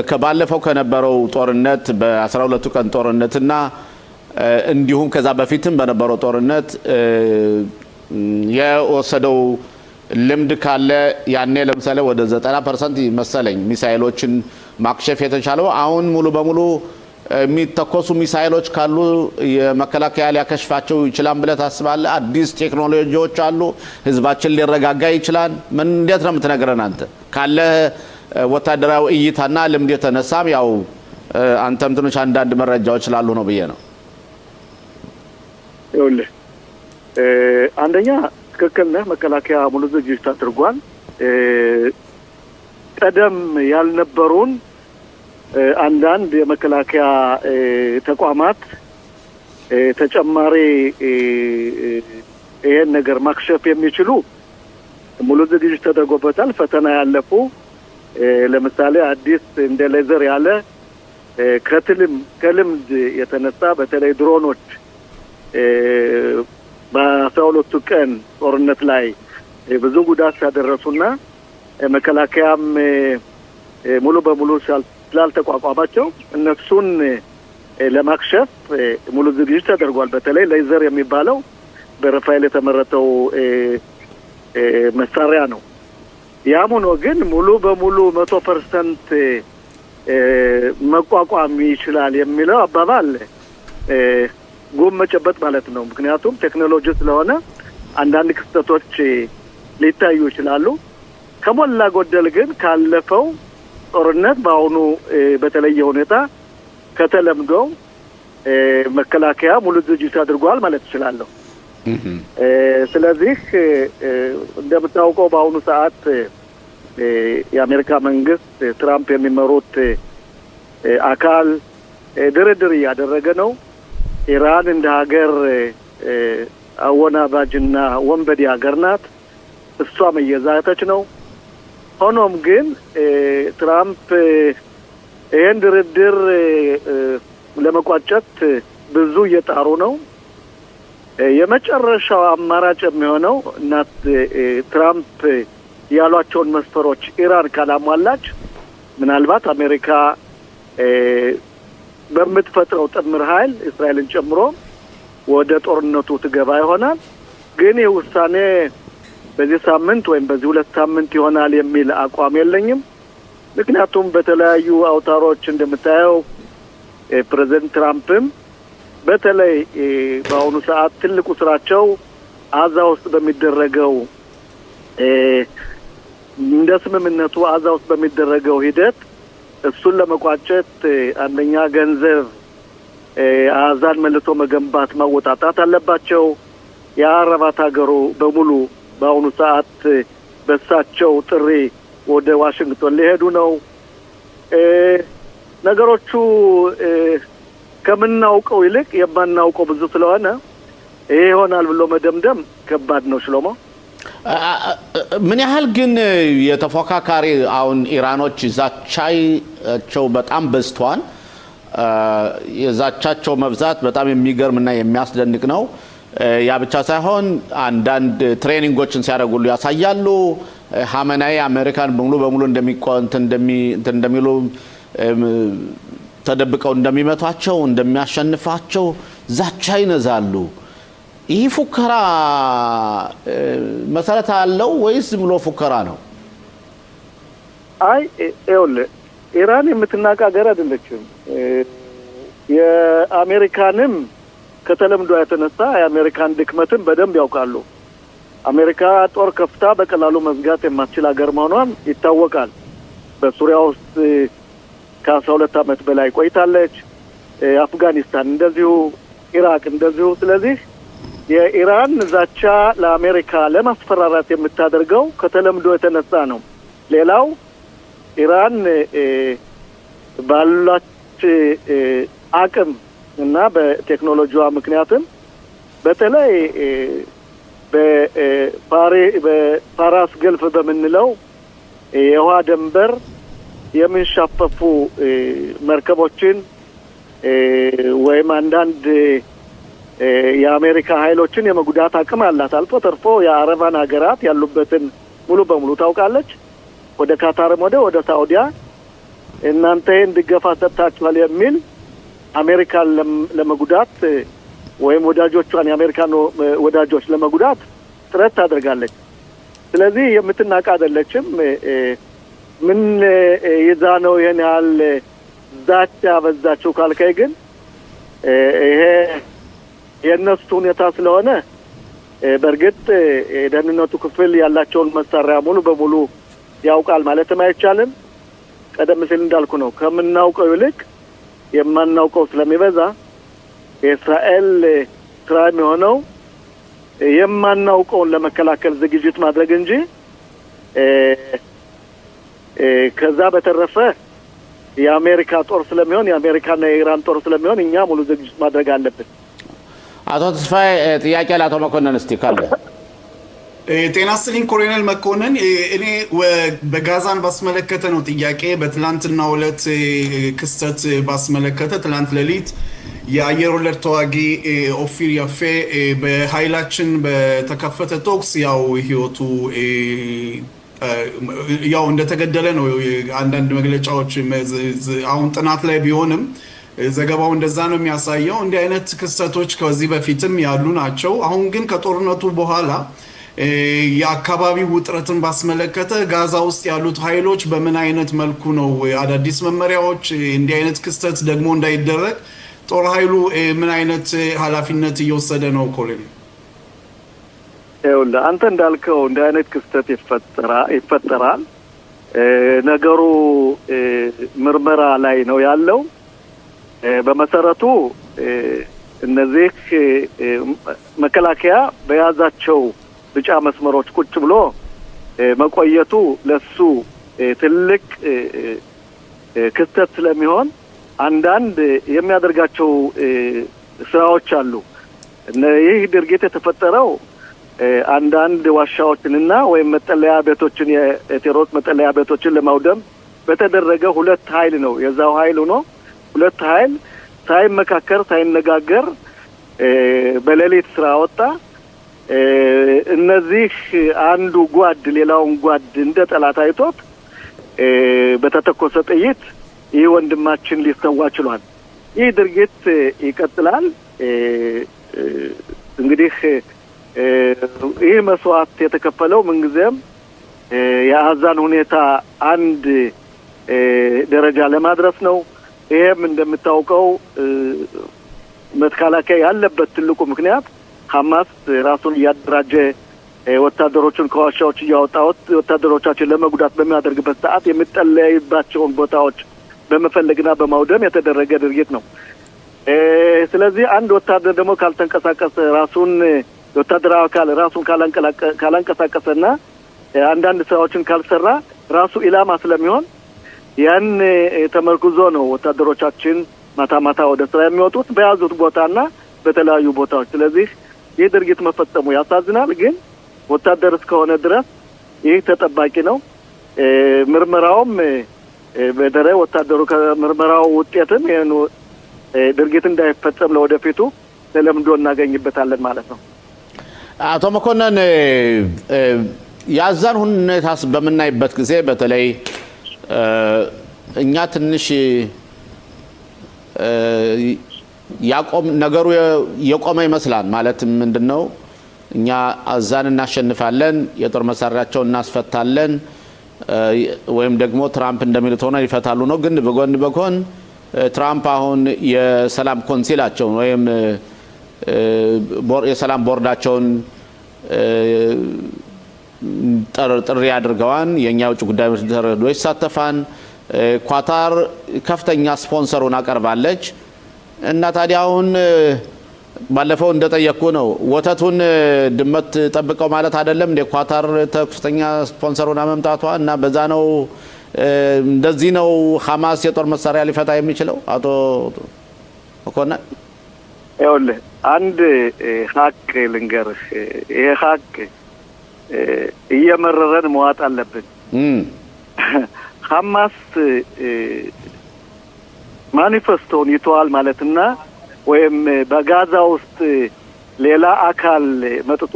ከባለፈው ከነበረው ጦርነት በ12 ቀን ጦርነትና እንዲሁም ከዛ በፊትም በነበረው ጦርነት የወሰደው ልምድ ካለ ያኔ ለምሳሌ ወደ 90% ይመሰለኝ ሚሳኤሎችን ማክሸፍ የተቻለው አሁን ሙሉ በሙሉ የሚተኮሱ ሚሳኤሎች ካሉ የመከላከያ ሊያከሽፋቸው ይችላል ብለህ ታስባለህ? አዲስ ቴክኖሎጂዎች አሉ። ህዝባችን ሊረጋጋ ይችላል። ምን እንዴት ነው የምትነግረን አንተ ካለ ወታደራዊ እይታና ልምድ የተነሳም ያው አንተም ትንሽ አንዳንድ መረጃዎች ስላሉ ነው ብዬ ነው። ይኸውልህ አንደኛ ትክክል ነህ። መከላከያ ሙሉ ዝግጅት አድርጓል። ቀደም ያልነበሩን አንዳንድ የመከላከያ ተቋማት ተጨማሪ ይሄን ነገር ማክሸፍ የሚችሉ ሙሉ ዝግጅት ተደርጎበታል። ፈተና ያለፉ ለምሳሌ አዲስ እንደ ሌዘር ያለ ከልምድ የተነሳ በተለይ ድሮኖች በ12 ቀን ጦርነት ላይ ብዙ ጉዳት ያደረሱና መከላከያም ሙሉ በሙሉ ስላልተቋቋማቸው እነሱን ለማክሸፍ ሙሉ ዝግጅት ተደርጓል። በተለይ ሌዘር የሚባለው በራፋኤል የተመረተው መሳሪያ ነው። ያም ሆኖ ግን ሙሉ በሙሉ 100% መቋቋም ይችላል የሚለው አባባል ጉም መጨበጥ ማለት ነው። ምክንያቱም ቴክኖሎጂ ስለሆነ አንዳንድ ክስተቶች ሊታዩ ይችላሉ። ከሞላ ጎደል ግን ካለፈው ጦርነት በአሁኑ በተለየ ሁኔታ ከተለምዶው መከላከያ ሙሉ ዝግጅት አድርጓል ማለት እችላለሁ። ስለዚህ እንደምታውቀው በአሁኑ ሰዓት የአሜሪካ መንግስት ትራምፕ የሚመሩት አካል ድርድር እያደረገ ነው። ኢራን እንደ ሀገር አወናባጅና ወንበዴ ሀገር ናት። እሷም እየዛተች ነው። ሆኖም ግን ትራምፕ ይህን ድርድር ለመቋጨት ብዙ እየጣሩ ነው። የመጨረሻው አማራጭ የሚሆነው እና ትራምፕ ያሏቸውን መስፈሮች ኢራን ካላሟላች ምናልባት አሜሪካ በምትፈጥረው ጥምር ኃይል እስራኤልን ጨምሮ ወደ ጦርነቱ ትገባ ይሆናል። ግን ይህ ውሳኔ በዚህ ሳምንት ወይም በዚህ 2 ሳምንት ይሆናል የሚል አቋም የለኝም። ምክንያቱም በተለያዩ አውታሮች እንደምታየው ፕሬዝዳንት ትራምፕም በተለይ በአሁኑ ሰዓት ትልቁ ስራቸው አዛ ውስጥ በሚደረገው እንደ ስምምነቱ አዛ ውስጥ በሚደረገው ሂደት እሱን ለመቋጨት አንደኛ ገንዘብ አዛን መልሶ መገንባት ማወጣጣት አለባቸው። የአረባት ሀገሩ በሙሉ በአሁኑ ሰዓት በሳቸው ጥሪ ወደ ዋሽንግቶን ሊሄዱ ነው። ነገሮቹ ከምናውቀው ይልቅ የማናውቀው ብዙ ስለሆነ ይሄ ይሆናል ብሎ መደምደም ከባድ ነው። ሽሎሞ ምን ያህል ግን የተፎካካሪ አሁን ኢራኖች ዛቻቸው በጣም በዝቷል። የዛቻቸው መብዛት በጣም የሚገርምና የሚያስደንቅ ነው። ያ ብቻ ሳይሆን አንዳንድ ትሬኒንጎችን ሲያደርጉሉ ያሳያሉ። ሀመናይ አሜሪካን ሙሉ በሙሉ እንደሚሉ ተደብቀው እንደሚመቷቸው እንደሚያሸንፋቸው ዛቻ ይነዛሉ። ይህ ፉከራ መሰረት አለው ወይስ ዝም ብሎ ፉከራ ነው? አይ ይኸውልህ ኢራን የምትናቅ ሀገር አይደለችም። የአሜሪካንም ከተለምዶ የተነሳ የአሜሪካን ድክመትን በደንብ ያውቃሉ። አሜሪካ ጦር ከፍታ በቀላሉ መዝጋት የማትችል ሀገር መሆኗን ይታወቃል። በሱሪያ ውስጥ ከ12 ዓመት በላይ ቆይታለች። አፍጋኒስታን እንደዚሁ፣ ኢራቅ እንደዚሁ። ስለዚህ የኢራን ዛቻ ለአሜሪካ ለማስፈራራት የምታደርገው ከተለምዶ የተነሳ ነው። ሌላው ኢራን ባላች አቅም እና በቴክኖሎጂዋ ምክንያትም በተለይ በፋራስ ገልፍ በምንለው የውሃ ድንበር የሚንሻፈፉ መርከቦችን ወይም አንዳንድ የአሜሪካ ኃይሎችን የመጉዳት አቅም አላት። አልፎ ተርፎ የአረባን ሀገራት ያሉበትን ሙሉ በሙሉ ታውቃለች። ወደ ካታርም ወደ ሳዑዲያ እናንተ እንድገፋ ሰጥታችኋል የሚል አሜሪካን ለመጉዳት ወይም ወዳጆቿን የአሜሪካን ወዳጆች ለመጉዳት ጥረት ታደርጋለች። ስለዚህ የምትናቅ አይደለችም። ምን ይዛ ነው ይሄን ያህል ዛቻ በዛቸው ካልከይ ግን ይሄ የነሱ ሁኔታ ስለሆነ በእርግጥ የደህንነቱ ክፍል ያላቸውን መሳሪያ ሙሉ በሙሉ ያውቃል ማለትም አይቻልም። ቀደም ሲል እንዳልኩ ነው ከምናውቀው ይልቅ የማናውቀው ስለሚበዛ የእስራኤል ስራ የሚሆነው የማናውቀውን ለመከላከል ዝግጅት ማድረግ እንጂ ከዛ በተረፈ የአሜሪካ ጦር ስለሚሆን የአሜሪካና የኢራን ጦር ስለሚሆን እኛ ሙሉ ዝግጅት ማድረግ አለብን። አቶ ተስፋዬ ጥያቄ ለአቶ መኮንን እስቲ ካለ። ጤና ይስጥልኝ ኮሎኔል መኮንን። እኔ በጋዛን ባስመለከተ ነው ጥያቄ። በትላንትናው ዕለት ክስተት ባስመለከተ ትላንት ሌሊት የአየር ወለድ ተዋጊ ኦፊር ያፌ በኃይላችን በተከፈተ ተኩስ ያው ህይወቱ ያው እንደተገደለ ነው አንዳንድ መግለጫዎች አሁን ጥናት ላይ ቢሆንም ዘገባው እንደዛ ነው የሚያሳየው። እንዲህ አይነት ክስተቶች ከዚህ በፊትም ያሉ ናቸው። አሁን ግን ከጦርነቱ በኋላ የአካባቢ ውጥረትን ባስመለከተ ጋዛ ውስጥ ያሉት ኃይሎች በምን አይነት መልኩ ነው አዳዲስ መመሪያዎች እንዲህ አይነት ክስተት ደግሞ እንዳይደረግ ጦር ኃይሉ ምን አይነት ኃላፊነት እየወሰደ ነው ኮሎኔል? ይኸውልህ አንተ እንዳልከው እንደ አይነት ክስተት ይፈጠራል። ነገሩ ምርመራ ላይ ነው ያለው። በመሰረቱ እነዚህ መከላከያ በያዛቸው ቢጫ መስመሮች ቁጭ ብሎ መቆየቱ ለሱ ትልቅ ክስተት ስለሚሆን አንዳንድ የሚያደርጋቸው ስራዎች አሉ። ይህ ድርጊት የተፈጠረው አንዳንድ ዋሻዎችንና ወይም መጠለያ ቤቶችን የቴሮሪስት መጠለያ ቤቶችን ለማውደም በተደረገ ሁለት ኃይል ነው። የዛው ኃይል ሆኖ ሁለት ኃይል ሳይመካከር ሳይነጋገር በሌሊት ስራ ወጣ። እነዚህ አንዱ ጓድ ሌላውን ጓድ እንደ ጠላት አይቶት በተተኮሰ ጥይት ይህ ወንድማችን ሊሰዋ ችሏል። ይህ ድርጊት ይቀጥላል። እንግዲህ ይህ መስዋዕት የተከፈለው ምንጊዜም የአዛን ሁኔታ አንድ ደረጃ ለማድረስ ነው። ይሄም እንደምታውቀው መከላከያ ያለበት ትልቁ ምክንያት ሐማስ ራሱን እያደራጀ ወታደሮችን ከዋሻዎች እያወጣ ወታደሮቻችን ለመጉዳት በሚያደርግበት ሰዓት የሚጠለይባቸውን ቦታዎች በመፈለግና በማውደም የተደረገ ድርጊት ነው። ስለዚህ አንድ ወታደር ደግሞ ካልተንቀሳቀሰ ራሱን ወታደራዊ አካል ራሱን ካላንቀሳቀሰና አንዳንድ ስራዎችን ካልሰራ ራሱ ኢላማ ስለሚሆን ያን ተመርኩዞ ነው ወታደሮቻችን ማታ ማታ ወደ ስራ የሚወጡት በያዙት ቦታና በተለያዩ ቦታዎች። ስለዚህ ይህ ድርጊት መፈጸሙ ያሳዝናል። ግን ወታደር እስከሆነ ድረስ ይህ ተጠባቂ ነው። ምርመራውም በደረ ወታደሩ ከምርመራው ውጤትም ይሄን ድርጊት እንዳይፈጸም ለወደፊቱ ተለምዶ እናገኝበታለን ማለት ነው። አቶ መኮንን ያዛን ሁኔታስ በምናይበት ጊዜ በተለይ እኛ ትንሽ ነገሩ የቆመ ይመስላል። ማለት ምንድነው እኛ አዛን እናሸንፋለን፣ የጦር መሳሪያቸውን እናስፈታለን ወይም ደግሞ ትራምፕ እንደሚሉት ሆነ ይፈታሉ ነው። ግን በጎን በጎን ትራምፕ አሁን የሰላም ኮንሲላቸውን ወይም የሰላም ቦርዳቸውን ጥሪ አድርገዋን የኛ ውጭ ጉዳይ ሚኒስትር ይሳተፋን። ኳታር ከፍተኛ ስፖንሰሩን አቀርባለች እና ታዲያ አሁን ባለፈው እንደጠየቁ ነው ወተቱን ድመት ጠብቀው ማለት አይደለም እንደ ኳታር ከፍተኛ ስፖንሰሩን አመምጣቷ እና በዛ ነው እንደዚህ ነው ሐማስ የጦር መሳሪያ ሊፈታ የሚችለው። አቶ መኮንን ይኸውልህ አንድ ሀቅ ልንገርህ። ይሄ ሀቅ እየመረረን መዋጥ አለብን። ሐማስ ማኒፌስቶን ይተዋል ማለትና ወይም በጋዛ ውስጥ ሌላ አካል መጥቶ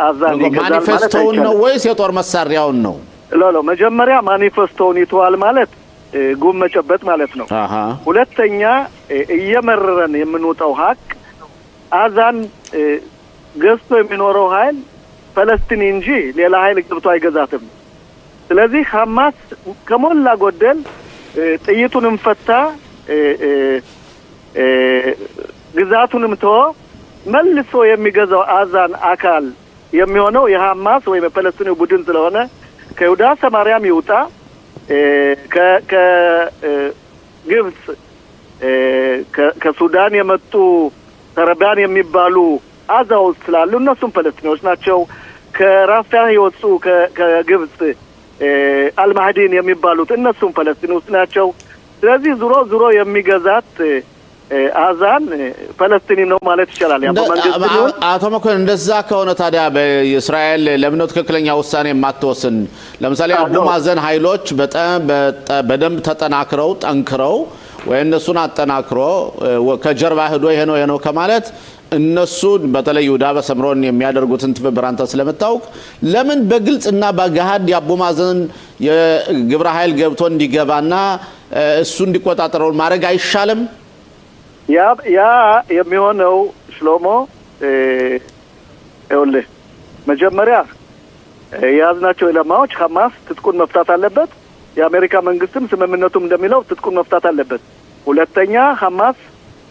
አዛን ይገዛል ማለት ማኒፌስቶን ነው ወይስ የጦር መሳሪያውን ነው? መጀመሪያ ማኒፌስቶን ይተዋል ማለት ጉም መጨበጥ ማለት ነው። ሁለተኛ እየመረረን የምንወጣው ሀቅ አዛን ገዝቶ የሚኖረው ኃይል ፈለስቲን እንጂ ሌላ ኃይል ገብቶ አይገዛትም። ስለዚህ ሐማስ ከሞላ ጎደል ጥይቱንም ፈታ ግዛቱንም ተወ መልሶ የሚገዛው አዛን አካል የሚሆነው የሐማስ ወይም የፈለስቲን ቡድን ስለሆነ ከይሁዳ ሰማርያም ይውጣ ከግብጽ ከሱዳን የመጡ ተረባን የሚባሉ አዛውት ስላሉ እነሱም ፈለስቲኖች ናቸው። ከራፋህ የወጡ ከግብጽ አልማህዲን የሚባሉት እነሱም ፈለስቲኖች ናቸው። ስለዚህ ዙሮ የሚገዛት አዛን ፈለስቲኒ ነው ማለት ይችላል። ያ በመንግስት ነው። አቶ መኮንን እንደዛ ከሆነ ታዲያ በእስራኤል ለምን ትክክለኛ ውሳኔ የማትወስን? ለምሳሌ አቡ ማዘን ኃይሎች በደንብ ተጠናክረው ጠንክረው ወይ እነሱን አጠናክሮ ከጀርባ ሄዶ ይሄ ነው ከማለት እነሱ በተለይ ይሁዳ በሰምሮን የሚያደርጉትን ትብብር አንተ ስለምታውቅ ለምን በግልጽና በገሃድ የአቡ ማዘን የግብረ ኃይል ገብቶ እንዲገባና እሱ እንዲቆጣጠረው ማድረግ አይሻልም? ያ የሚሆነው ሽሎሞ ይኸውልህ መጀመሪያ የያዝናቸው ኢላማዎች ሐማስ ትጥቁን መፍታት አለበት። የአሜሪካ መንግስትም ስምምነቱም እንደሚለው ትጥቁን መፍታት አለበት። ሁለተኛ ሐማስ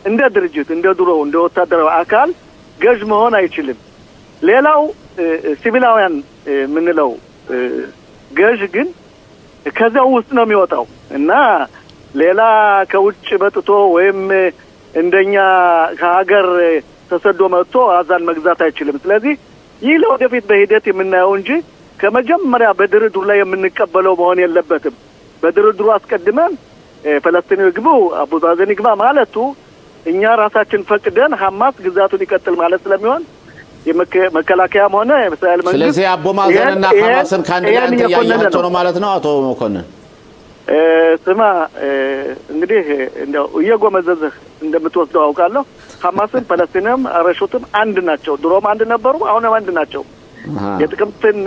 እንደ ድርጅት እንደ ድሮ እንደ ወታደራዊ አካል ገዥ መሆን አይችልም። ሌላው ሲቪላውያን ምንለው ገዥ ግን ከዛው ውስጥ ነው የሚወጣው እና ሌላ ከውጭ መጥቶ ወይም እንደኛ ከሀገር ተሰዶ መጥቶ አዛን መግዛት አይችልም። ስለዚህ ይህ ለወደፊት በሂደት የምናየው እንጂ ከመጀመሪያ በድርድሩ ላይ የምንቀበለው መሆን የለበትም። በድርድሩ አስቀድመን ፈለስቲኖች ይግቡ አቡዛዘን ይግባ ማለቱ እኛ ራሳችን ፈቅደን ሐማስ ግዛቱን ይቀጥል ማለት ስለሚሆን የመከላከያም ሆነ የእስራኤል መንግስት ስለዚህ አቦ ማዘንና ሐማስን ካንድ ላይ ያያያቸው ነው ማለት ነው። አቶ መኮንን ስማ እንግዲህ እንደው እየጎመዘዝህ እንደምትወስደው አውቃለሁ። ሐማስን ፈለስቲንም አረሹትም አንድ ናቸው። ድሮም አንድ ነበሩ፣ አሁንም አንድ ናቸው። የጥቅምትን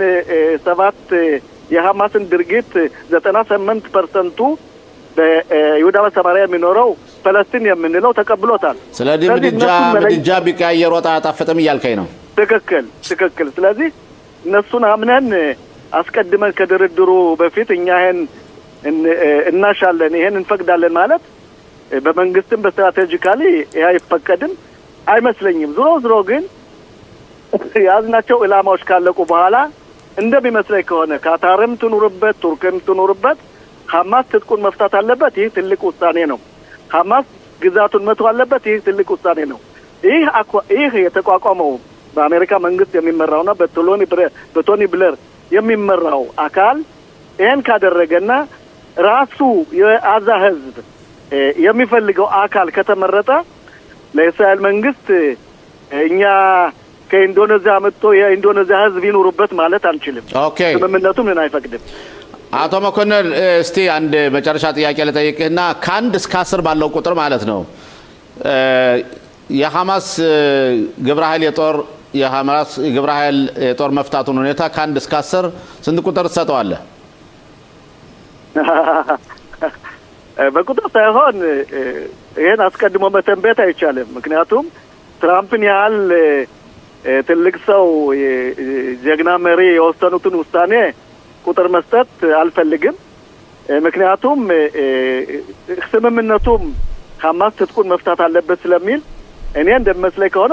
7 የሐማስን ድርጊት 98% በይሁዳ ሰማሪያ የሚኖረው ፈለስቲን የምንለው ተቀብሎታል። ስለዚህ ምድጃ ቢቀያየር ወጣ አጣፍጥም እያልከኝ ነው። ትክክል። ስለዚህ እነሱን አምነን አስቀድመን ከድርድሩ በፊት እኛ ይሄን እናሻለን ይሄን እንፈቅዳለን ማለት በመንግስትም በስትራቴጂካሊ ይሄ አይፈቀድም አይመስለኝም። ዞሮ ግን ያዝናቸው ኢላማዎች ካለቁ በኋላ እንደሚመስለኝ ከሆነ ካታርም ትኑርበት ቱርክም ትኑርበት ሐማስ ትጥቁን መፍታት አለበት። ይህ ትልቅ ውሳኔ ነው። ሐማስ ግዛቱን መተው አለበት። ይህ ትልቅ ውሳኔ ነው። ይህ የተቋቋመው በአሜሪካ መንግስት የሚመራውና በቶኒ ብለር የሚመራው አካል ይሄን ካደረገና ራሱ የአዛ ህዝብ የሚፈልገው አካል ከተመረጠ ለእስራኤል መንግስት እኛ ከኢንዶኔዚያ መጥቶ የኢንዶኔዚያ ህዝብ ይኑርበት ማለት አንችልም። ስምምነቱ ምን አይፈቅድም። አቶ መኮንን እስቲ አንድ መጨረሻ ጥያቄ ልጠይቅህና ከ1 እስከ 10 ባለው ቁጥር ማለት ነው የሐማስ ግብረ ኃይል የጦር መፍታቱን ሁኔታ ከ1 እስከ 10 ስንት ቁጥር ትሰጠዋለህ? በቁጥር ሳይሆን ይሄን አስቀድሞ መተንበየት አይቻልም። ምክንያቱም ትራምፕን ያህል ትልቅ ሰው ጀግና መሪ የወሰኑትን ውሳኔ ቁጥር መስጠት አልፈልግም። ምክንያቱም ስምምነቱም ሐማስ ትጥቁን መፍታት አለበት ስለሚል እኔ እንደሚመስለኝ ከሆነ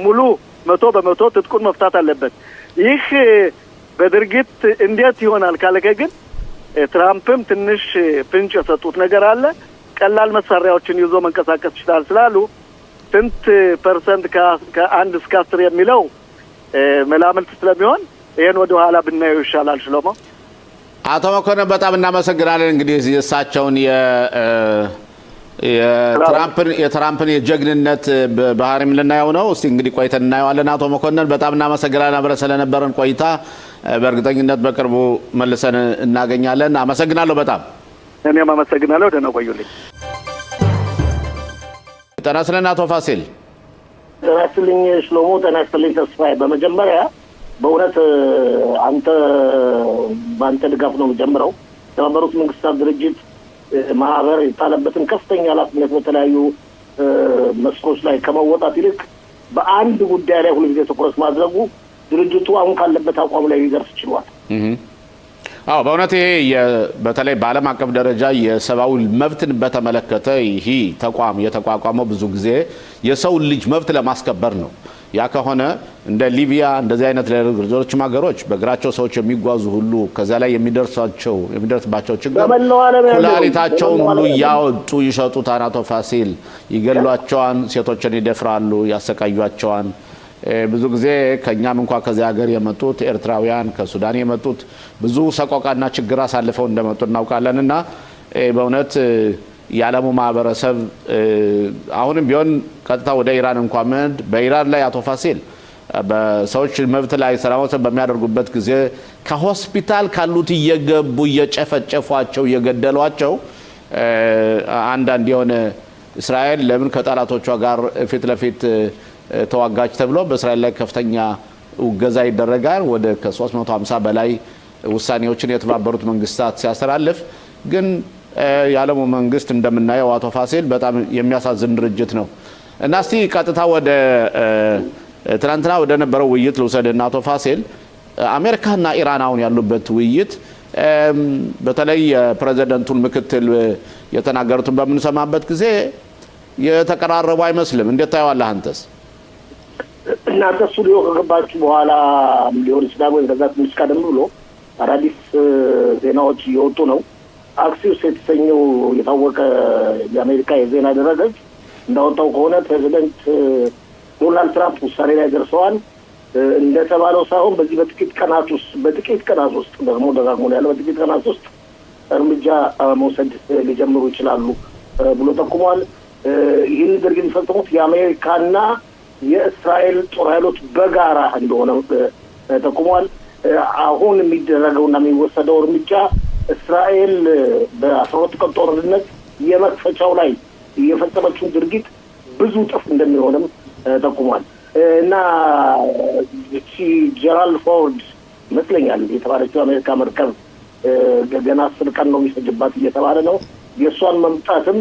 ሙሉ 100% ትጥቁን መፍታት አለበት። ይህ በድርጊት እንዴት ይሆናል ካለከ ግን ትራምፕም ትንሽ ፍንጭ የሰጡት ነገር አለ። ቀላል መሳሪያዎችን ይዞ መንቀሳቀስ ይችላል ስላሉ ስንት ፐርሰንት ከ1 እስከ 10 የሚለው መላምልት ስለሚሆን ይሄን ወደ ኋላ ብናየው ይሻላል። ሽሎሞ አቶ መኮንን በጣም እናመሰግናለን። እንግዲህ የእሳቸውን የትራምፕን የጀግንነት ባህሪም ልናየው ነው። እስቲ እንግዲህ ቆይተን እናየዋለን። አቶ መኮንን በጣም እናመሰግናለን አብረን ስለነበረን ቆይታ። በእርግጠኝነት በቅርቡ መልሰን እናገኛለን። አመሰግናለሁ በጣም። እኔም አመሰግናለሁ። ደህና ቆዩልኝ። ጤና ይስጥልን አቶ ፋሲል። ጤና ይስጥልኝ ሽሎሞ። ጤና ይስጥልኝ ተስፋዬ። በመጀመሪያ በእውነት በአንተ ድጋፍ ነው የምጀምረው። የተባበሩት መንግስታት ድርጅት ማህበር የጣለበትን ከፍተኛ ኃላፊነት በተለያዩ መስኮች ላይ ከመወጣት ይልቅ በአንድ ጉዳይ ላይ ሁልጊዜ ትኩረት ማድረጉ ድርጅቱ አሁን ካለበት አቋም ላይ ሊደርስ ችሏል። አዎ በእውነት ይሄ በተለይ በዓለም አቀፍ ደረጃ የሰብአዊ መብትን በተመለከተ ይህ ተቋም የተቋቋመው ብዙ ጊዜ የሰው ልጅ መብት ለማስከበር ነው። ያ ከሆነ እንደ ሊቢያ እንደዚህ አይነት ሌሎችም ሀገሮች በእግራቸው ሰዎች የሚጓዙ ሁሉ ከዚያ ላይ የሚደርስባቸው ችግር ኩላሊታቸውን ሁሉ እያወጡ ይሸጡታል። አቶ ፋሲል ይገሏቸዋን፣ ሴቶችን ይደፍራሉ፣ ያሰቃዩቸዋን። ብዙ ጊዜ ከኛም እንኳን ከዚያ ሀገር የመጡት ኤርትራውያን ከሱዳን የመጡት ብዙ ሰቆቃና ችግር አሳልፈው እንደመጡ እናውቃለንና በእውነት የዓለሙ ማህበረሰብ አሁንም ቢሆን ቀጥታ ወደ ኢራን እንኳን በኢራን ላይ አቶ ፋሲል በሰዎች መብት ላይ ሰላማዊ ሰልፍ በሚያደርጉበት ጊዜ ከሆስፒታል ካሉት እየገቡ እየጨፈጨፏቸው እየገደሏቸው አንዳንድ የሆነ እስራኤል ለምን ከጠላቶቿ ጋር ፊት ለፊት ተዋጋች ተብሎ በእስራኤል ላይ ከፍተኛ ውገዛ ይደረጋል። ወደ ከ350 በላይ ውሳኔዎችን የተባበሩት መንግስታት ሲያስተላልፍ ግን የዓለሙ መንግስት እንደምናየው አቶ ፋሲል በጣም የሚያሳዝን ድርጅት ነው እና እስቲ ቀጥታ ወደ ትናንትና ወደ ነበረው ውይይት ልውሰድና አቶ ፋሲል አሜሪካና ኢራን አሁን ያሉበት ውይይት በተለይ የፕሬዝዳንቱን ምክትል የተናገሩትን በምንሰማበት ጊዜ የተቀራረቡ አይመስልም። እንዴት ታየዋለህ አንተስ? እናንተ ስቱዲዮ ከገባችሁ በኋላ ሊሆን ይችላል ወይ ከዛ ትንሽ ቀደም ብሎ አዳዲስ ዜናዎች እየወጡ ነው። አክሲዮስ የተሰኘው የታወቀ የአሜሪካ የዜና ድረገጽ እንዳወጣው ከሆነ ፕሬዚደንት ዶናልድ ትራምፕ ውሳኔ ላይ ደርሰዋል። እንደተባለው ሳይሆን በዚህ በጥቂት ቀናት ውስጥ ደግሞ ደጋግሞ ያለው በጥቂት ቀናት ውስጥ እርምጃ መውሰድ ሊጀምሩ ይችላሉ ብሎ ጠቁሟል። ይህን ድርጊት የሚፈጽሙት የአሜሪካና የእስራኤል ጦር ኃይሎች በጋራ እንደሆነ ጠቁሟል። አሁን የሚደረገውና የሚወሰደው እርምጃ እስራኤል በ12 ቀን ጦርነት የመክፈቻው ላይ የፈጸመችውን ድርጊት ብዙ ጥፍ እንደሚሆንም ጠቁሟል። እና እቺ ጀራልድ ፎርድ ይመስለኛል የተባለችው አሜሪካ መርከብ ገና 10 ቀን ነው የሚፈጅባት እየተባለ ነው። የእሷን መምጣትም